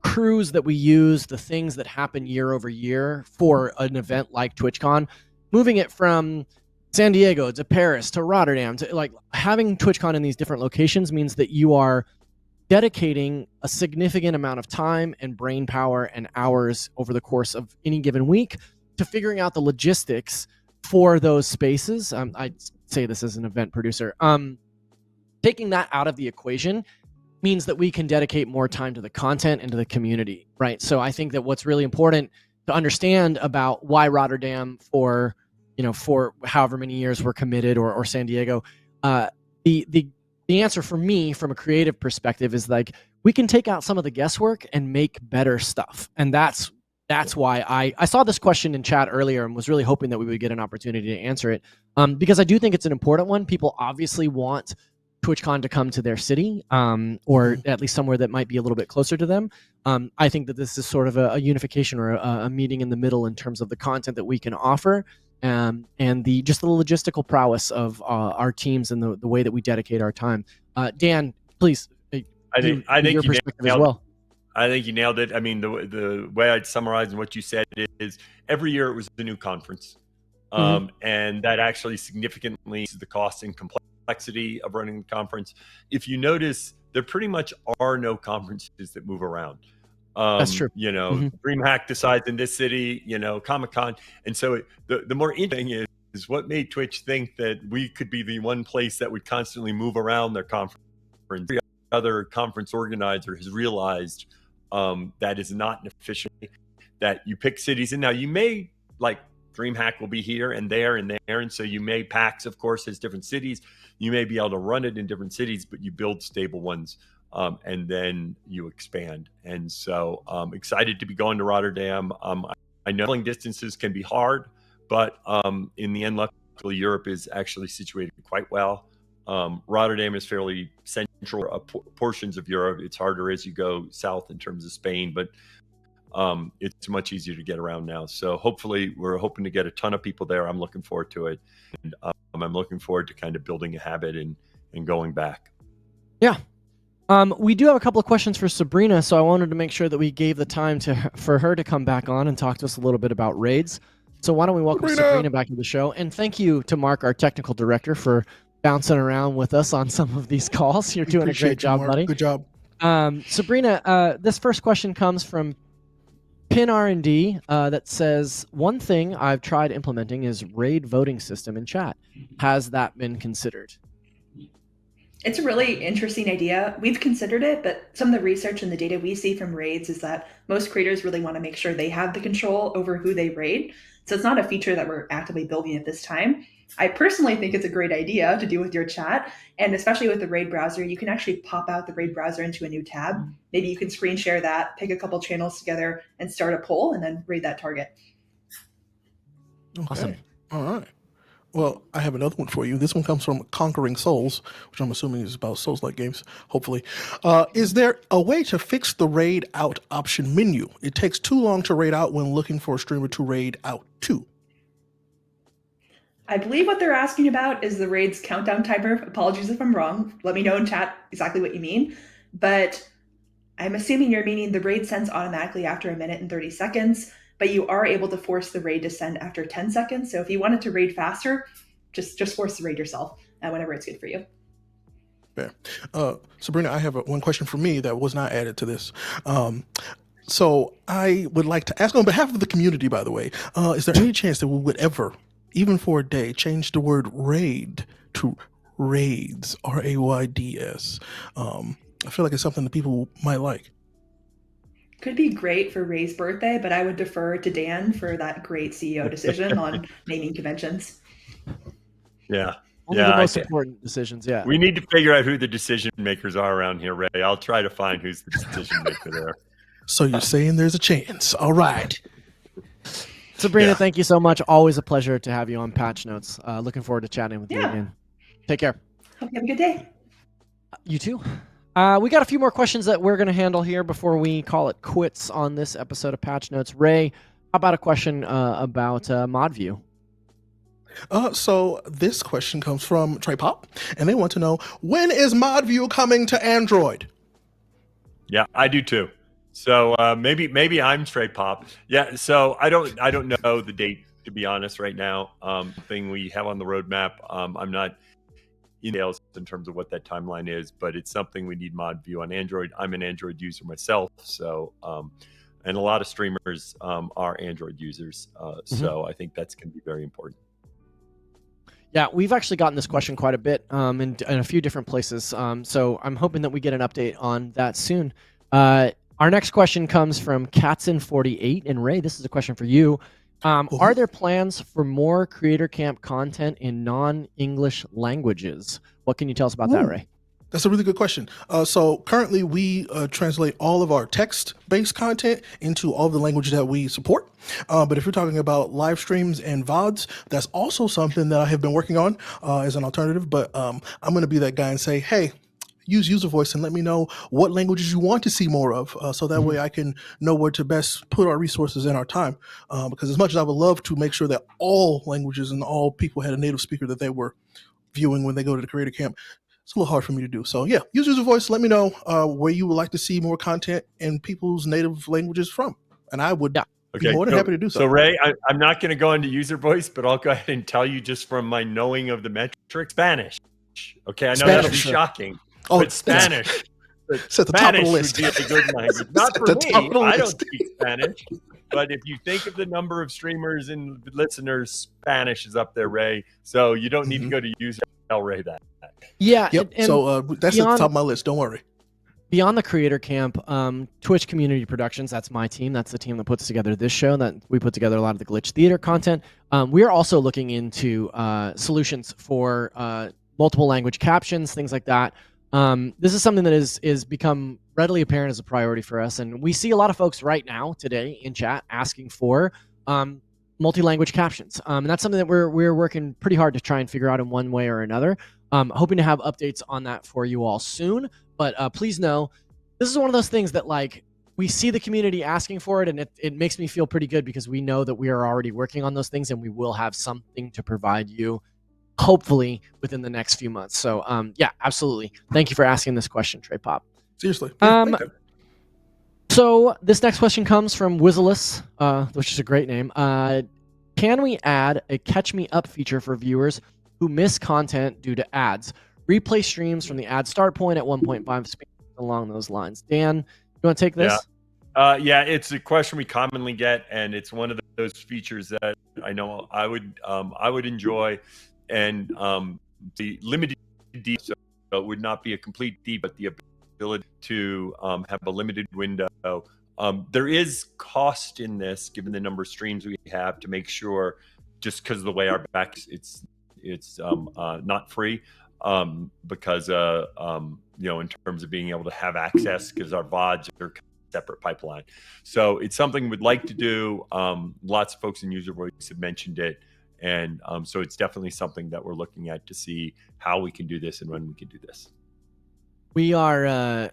crews that we use, the things that happen year over year for an event like TwitchCon, moving it from San Diego to Paris to Rotterdam to like having TwitchCon in these different locations means that you are dedicating a significant amount of time and brain power and hours over the course of any given week to figuring out the logistics for those spaces. I say this as an event producer. Taking that out of the equation means that we can dedicate more time to the content and to the community, right? So I think that what's really important to understand about why Rotterdam for however many years we're committed, or San Diego, the answer for me from a creative perspective is like we can take out some of the guesswork and make better stuff. And that's why I saw this question in chat earlier and was really hoping that we would get an opportunity to answer it, because I do think it's an important one. People obviously want TwitchCon to come to their city, or at least somewhere that might be a little bit closer to them. I think that this is sort of a unification or a meeting in the middle in terms of the content that we can offer, and just the logistical prowess of our teams and the way that we dedicate our time. Dan, please, I think your you perspective as well. I think you nailed it. I mean, the way I'd summarize what you said is every year it was a new conference, and that actually significantly increases the cost and complexity of running the conference. If you notice, there pretty much are no conferences that move around. That's true. DreamHack decides in this city, Comic-Con. And so the more interesting is what made Twitch think that we could be the one place that would constantly move around their conference. Every other conference organizer has realized that is not an efficient way, that you pick cities. And now you may, like, DreamHack will be here and there and there. And so you may, PAX, of course, has different cities. You may be able to run it in different cities, but you build stable ones, and then you expand. And so excited to be going to Rotterdam. I know traveling distances can be hard, but in the end, luckily, Europe is actually situated quite well. Rotterdam is fairly central portions of Europe. It's harder as you go south in terms of Spain, but it's much easier to get around now. So hopefully we're hoping to get a ton of people there. I'm looking forward to it. And I'm looking forward to kind of building a habit and going back. Yeah. We do have a couple of questions for Sabrina, so I wanted to make sure that we gave the time for her to come back on and talk to us a little bit about raids. So why don't we welcome Sabrina back to the show? And thank you to Mark, our technical director, for bouncing around with us on some of these calls. You're doing a great job, buddy. Good job. Sabrina, this first question comes from Pin R&D that says, one thing I've tried implementing is raid voting system in chat. Has that been considered? It's a really interesting idea. We've considered it, but some of the research and the data we see from raids is that most creators really want to make sure they have the control over who they raid. So it's not a feature that we're actively building at this time. I personally think it's a great idea to do with your chat, and especially with the raid browser, you can actually pop out the raid browser into a new tab. Maybe you can screen share that, pick a couple channels together, and start a poll, and then raid that target. Okay. Awesome. All right. Well, I have another one for you. This one comes from Conquering Souls, which I'm assuming is about Souls-like games, hopefully. Is there a way to fix the raid out option menu? It takes too long to raid out when looking for a streamer to raid out to. I believe what they're asking about is the raid's countdown timer. Apologies if I'm wrong. Let me know in chat exactly what you mean. But I'm assuming you're meaning the raid sends automatically after 1 minute and 30 seconds, but you are able to force the raid to send after 10 seconds. So if you wanted to raid faster, just force the raid yourself whenever it's good for you. Fair. Sabrina, I have one question for me that was not added to this. So I would like to ask on behalf of the community, by the way, is there any chance that we would ever, even for a day, change the word raid to raids, RAYDS? I feel like it's something that people might like. Could be great for Ray's birthday, but I would defer to Dan for that great CEO decision on naming conventions. Yeah. One of the most important decisions, yeah. We need to figure out who the decision makers are around here, Ray. I'll try to find who's the decision maker there. So you're saying there's a chance. All right. Sabrina, thank you so much. Always a pleasure to have you on Patch Notes. Looking forward to chatting with you again. Take care. Hope you have a good day. You too. We got a few more questions that we're going to handle here before we call it quits on this episode of Patch Notes. Ray, how about a question about ModView? So this question comes from Trey Pop, and they want to know, when is ModView coming to Android? Yeah, I do too. So maybe I'm Trey Pop. Yeah. So I don't know the date, to be honest, right now. Thing we have on the roadmap. I'm not in details in terms of what that timeline is, but it's something we need mod view on Android. I'm an Android user myself, so and a lot of streamers are Android users, so I think that's going to be very important. Yeah, we've actually gotten this question quite a bit in a few different places. So I'm hoping that we get an update on that soon. Our next question comes from Katzen48. And Ray, this is a question for you. Are there plans for more Creator Camp content in non-English languages? What can you tell us about that, Ray? That's a really good question. So currently we translate all of our text-based content into all of the languages that we support. But if you're talking about live streams and VODs, that's also something that I have been working on as an alternative. But I'm going to be that guy and say, hey, use user voice and let me know what languages you want to see more of. So that way I can know where to best put our resources and our time. Because as much as I would love to make sure that all languages and all people had a native speaker that they were viewing when they go to the Creator Camp, it's a little hard for me to do. So yeah, use user voice. Let me know where you would like to see more content in people's native languages from. And I would be more than happy to do so. So Ray, I'm not going to go into user voice, but I'll go ahead and tell you just from my knowing of the metric, Spanish. Okay, I know that'll be shocking, but Spanish. It's at the top of the list. Would be a good language. Not for me. I don't speak Spanish. But if you think of the number of streamers and listeners, Spanish is up there, Ray. So you don't need to go to user. Tell Ray that. Yeah. Yep. So that's at the top of my list. Don't worry. Beyond the Creator Camp, Twitch Community Productions, that's my team. That's the team that puts together this show. That we put together a lot of the Glitch Theater content. We are also looking into solutions for multiple language captions, things like that. This is something that is become readily apparent as a priority for us. And we see a lot of folks right now, today, in chat asking for multi-language captions. And that's something that we're working pretty hard to try and figure out in one way or another. Hoping to have updates on that for you all soon. But please know, this is one of those things that like we see the community asking for it, and it makes me feel pretty good because we know that we are already working on those things, and we will have something to provide you, hopefully within the next few months. So yeah, absolutely. Thank you for asking this question, Trey Pop. Seriously. So this next question comes from Wizzless, which is a great name. Can we add a catch me up feature for viewers who miss content due to ads? Replay streams from the ad start point at 1.5 speed, along those lines. Dan, you want to take this? Yeah, it's a question we commonly get, and it's one of those features that I know I would enjoy. And the limited D, so it would not be a complete D, but the ability to have a limited window. There is cost in this, given the number of streams we have, to make sure, just because of the way our back, it's not free. Because in terms of being able to have access, because our VODs are separate pipeline. So it's something we'd like to do. Lots of folks in user voice have mentioned it. And so it's definitely something that we're looking at to see how we can do this and when we can do this. We are,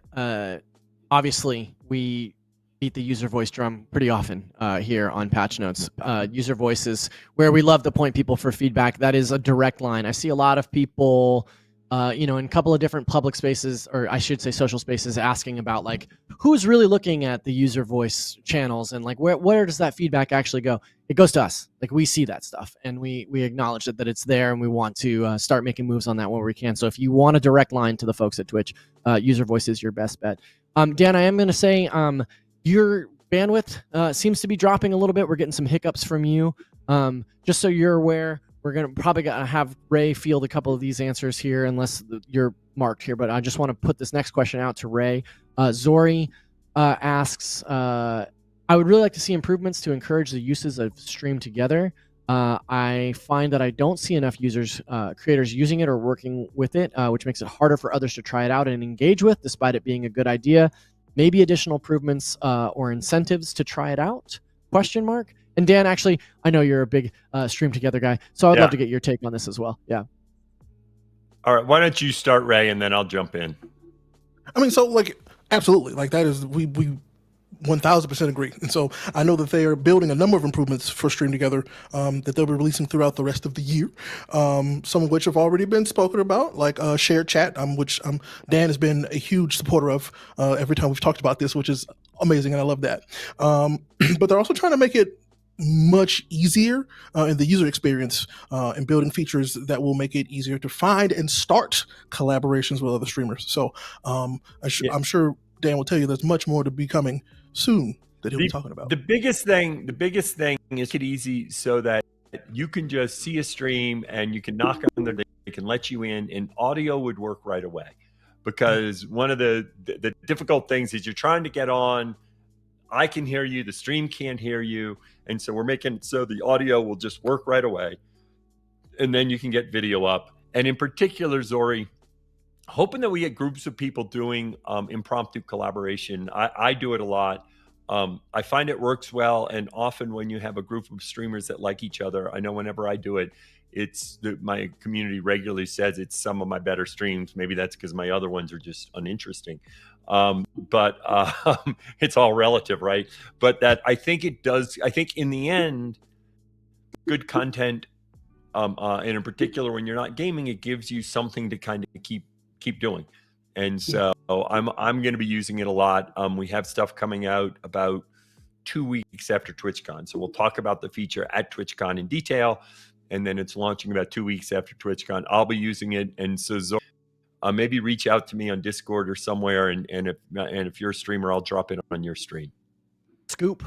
obviously, we beat the user voice drum pretty often here on Patch Notes. User voice is where we love to point people for feedback. That is a direct line. I see a lot of people, in a couple of different public spaces, or I should say social spaces, asking about like who's really looking at the user voice channels and like where does that feedback actually go? It goes to us. Like we see that stuff and we acknowledge that it's there, and we want to start making moves on that where we can. So if you want a direct line to the folks at Twitch, user voice is your best bet. Dan, I am going to say your bandwidth seems to be dropping a little bit. We're getting some hiccups from you. Just so you're aware, we're probably gonna have Ray field a couple of these answers here, unless you're marked here. But I just want to put this next question out to Ray. Zori asks, I would really like to see improvements to encourage the uses of Stream Together. I find that I don't see enough creators using it or working with it, which makes it harder for others to try it out and engage with, despite it being a good idea. Maybe additional improvements or incentives to try it out? ? And Dan, actually, I know you're a big Stream Together guy, so I'd love to get your take on this as well. Yeah. All right, why don't you start, Ray, and then I'll jump in. I mean, so like, absolutely, like that is we 1000% agree. And so I know that they are building a number of improvements for Stream Together that they'll be releasing throughout the rest of the year. Some of which have already been spoken about, like shared chat, which Dan has been a huge supporter of every time we've talked about this, which is amazing, and I love that. But they're also trying to make it much easier in the user experience and building features that will make it easier to find and start collaborations with other streamers. So I'm sure Dan will tell you there's much more to be coming soon that he'll be talking about. The biggest thing is make it easy so that you can just see a stream and you can knock on their, they can let you in, and audio would work right away. Because one of the difficult things is you're trying to get on, I can hear you, the stream can't hear you, and so we're making it so the audio will just work right away, and then you can get video up. And in particular, Zori, hoping that we get groups of people doing impromptu collaboration. I do it a lot. I find it works well, and often when you have a group of streamers that like each other, I know whenever I do it, my community regularly says it's some of my better streams. Maybe that's because my other ones are just uninteresting. But it's all relative, right? But that I think it does. I think in the end, good content, and in particular when you're not gaming, it gives you something to kind of keep doing. And so I'm going to be using it a lot. We have stuff coming out about 2 weeks after TwitchCon, so we'll talk about the feature at TwitchCon in detail, and then it's launching about 2 weeks after TwitchCon. I'll be using it, and so maybe reach out to me on Discord or somewhere, and if you're a streamer, I'll drop it on your stream. Scoop.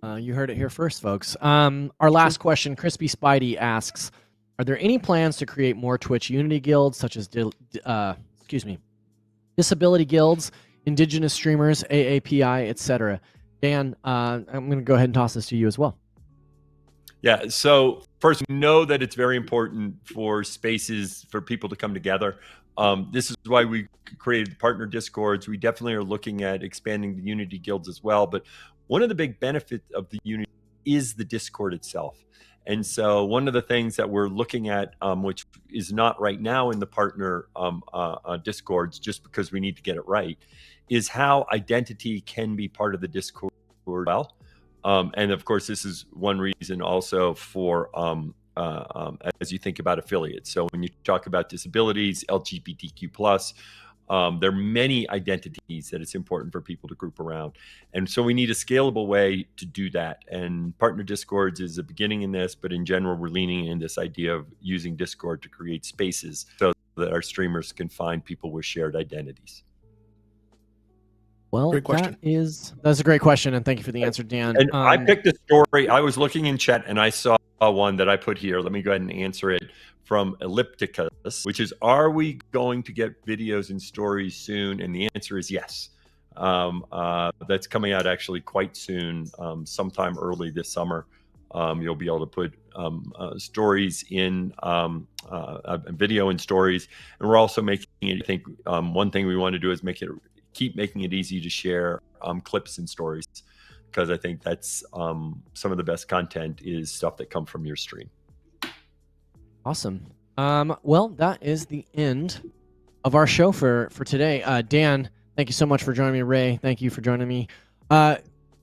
You heard it here first, folks. Our last question, Crispy Spidey asks, are there any plans to create more Twitch Unity guilds, such as disability guilds, indigenous streamers, AAPI, etc.? Dan, I'm going to go ahead and toss this to you as well. Yeah, so first, know that it's very important for spaces for people to come together. This is why we created the partner discords. We definitely are looking at expanding the Unity guilds as well. But one of the big benefits of the Unity is the Discord itself. And so one of the things that we're looking at, which is not right now in the partner discords, just because we need to get it right, is how identity can be part of the Discord well. And of course, this is one reason also for as you think about affiliates. So when you talk about disabilities, LGBTQ+, there are many identities that it's important for people to group around. And so we need a scalable way to do that. And partner discords is a beginning in this, but in general, we're leaning in this idea of using Discord to create spaces so that our streamers can find people with shared identities. Well, that's a great question, and thank you for the answer, Dan. And I picked a story. I was looking in chat, and I saw one that I put here. Let me go ahead and answer it from Ellipticus, which is, are we going to get videos and stories soon? And the answer is yes. That's coming out actually quite soon, sometime early this summer. You'll be able to put stories in video and stories. And we're also making it, I think one thing we want to do is keep making it easy to share clips and stories, because I think that's some of the best content is stuff that come from your stream. Awesome. Well, that is the end of our show for today. Dan, thank you so much for joining me. Ray, thank you for joining me.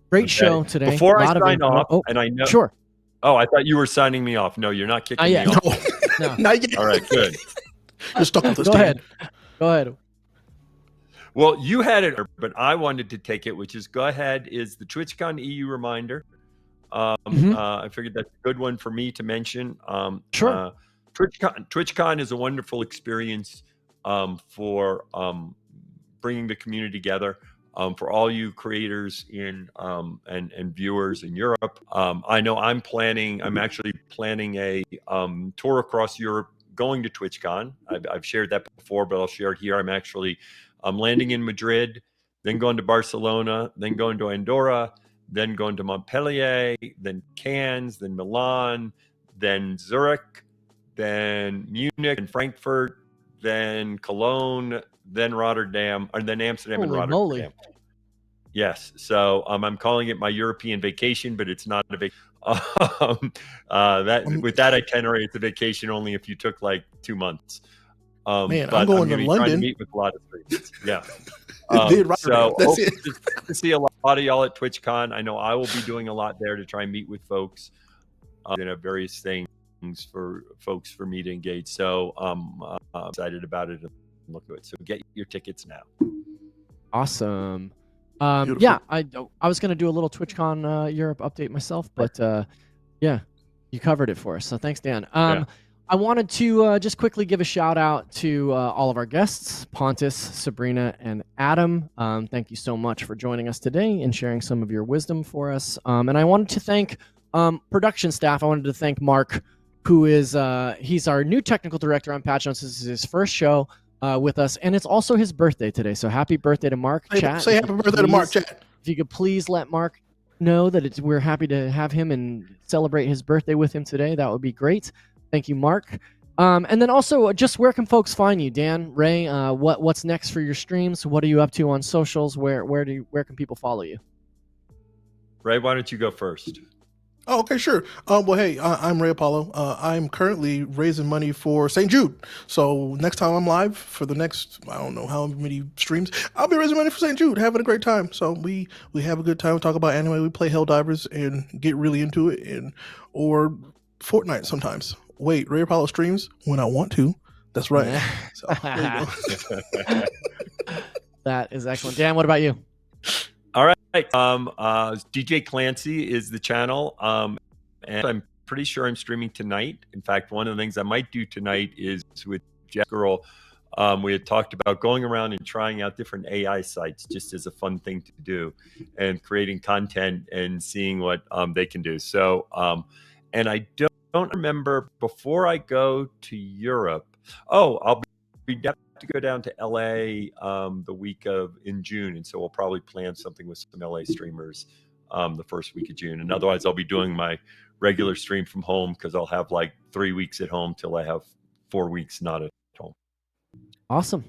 Great show today. Before I sign off, and I know. Sure. Oh, I thought you were signing me off. No, you're not kicking me off. No, not yet. All right, good. You're stuck with us. Go ahead. Well, you had it, but I wanted to take it, which is go ahead, is the TwitchCon EU reminder. I figured that's a good one for me to mention. Sure. TwitchCon is a wonderful experience for bringing the community together. For all you creators and viewers in Europe. I know I'm actually planning a tour across Europe going to TwitchCon. I've shared that before, but I'll share it here. I'm landing in Madrid, then going to Barcelona, then going to Andorra, then going to Montpellier, then Cannes, then Milan, then Zurich, then Munich and Frankfurt, then Cologne, then Rotterdam, and then Amsterdam. Holy and Rotterdam. Moly. Yes. So I'm calling it my European vacation, but it's not a vacation. With that itinerary, it's a vacation only if you took like 2 months. Man, but I'm going to trying London. to meet with a lot of streamers. Yeah. So hope to see a lot of y'all at TwitchCon. I know I will be doing a lot there to try and meet with folks. We're gonna have various things for folks for me to engage. So I'm excited about it and look at it. So get your tickets now. Awesome. Yeah, I was gonna do a little TwitchCon Europe update myself, but yeah, you covered it for us. So thanks, Dan. Yeah. I wanted to just quickly give a shout out to all of our guests, Pontus, Sabrina, and Adam. Thank you so much for joining us today and sharing some of your wisdom for us. And I wanted to thank production staff. I wanted to thank Mark, who is he's our new technical director on Patch Notes. This is his first show with us, and it's also his birthday today. So happy birthday to Mark. Chat. Say happy birthday to Mark, chat. If you could please let Mark know that we're happy to have him and celebrate his birthday with him today, that would be great. Thank you, Mark. And then also, just where can folks find you, Dan, Ray? What's next for your streams? What are you up to on socials? Where can people follow you? Ray, why don't you go first? Oh, okay, sure. Well, hey, I'm Ray Apollo. I'm currently raising money for St. Jude. So next time I'm live for the next, I don't know how many streams, I'll be raising money for St. Jude, having a great time. So we have a good time. We talk about anime. We play Helldivers and get really into it, or Fortnite sometimes. Wait, Ray Apollo streams when I want to. That's right. So there you go. That is excellent. Dan, what about you? All right. DJ Clancy is the channel. And I'm pretty sure I'm streaming tonight. In fact, one of the things I might do tonight is with Jeff Girl. We had talked about going around and trying out different AI sites just as a fun thing to do and creating content and seeing what they can do. So, and I don't remember before I go to Europe. Oh, I'll be to go down to LA the week in June, and so we'll probably plan something with some LA streamers the first week of June. And otherwise, I'll be doing my regular stream from home because I'll have like 3 weeks at home till I have 4 weeks not at home. Awesome,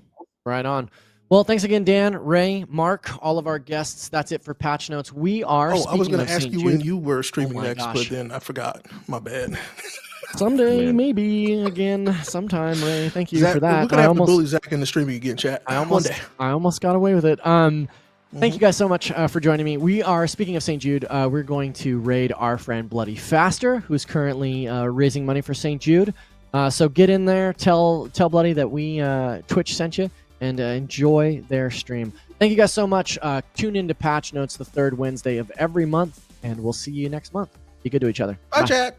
right on. Well, thanks again, Dan, Ray, Mark, all of our guests. That's it for Patch Notes. We are. Oh, I was going to ask you when you were streaming next, but then I forgot. My bad. Someday, maybe again, sometime, Ray. Thank you Zach, for that. We're gonna have to bully Zach into streaming again, chat. I almost got away with it. Thank you guys so much for joining me. We are, speaking of St. Jude, we're going to raid our friend Bloody Faster, who's currently raising money for St. Jude. So get in there, tell Bloody that we Twitch sent you, and enjoy their stream. Thank you guys so much. Tune into Patch Notes the third Wednesday of every month, and we'll see you next month. Be good to each other. Bye. Chat.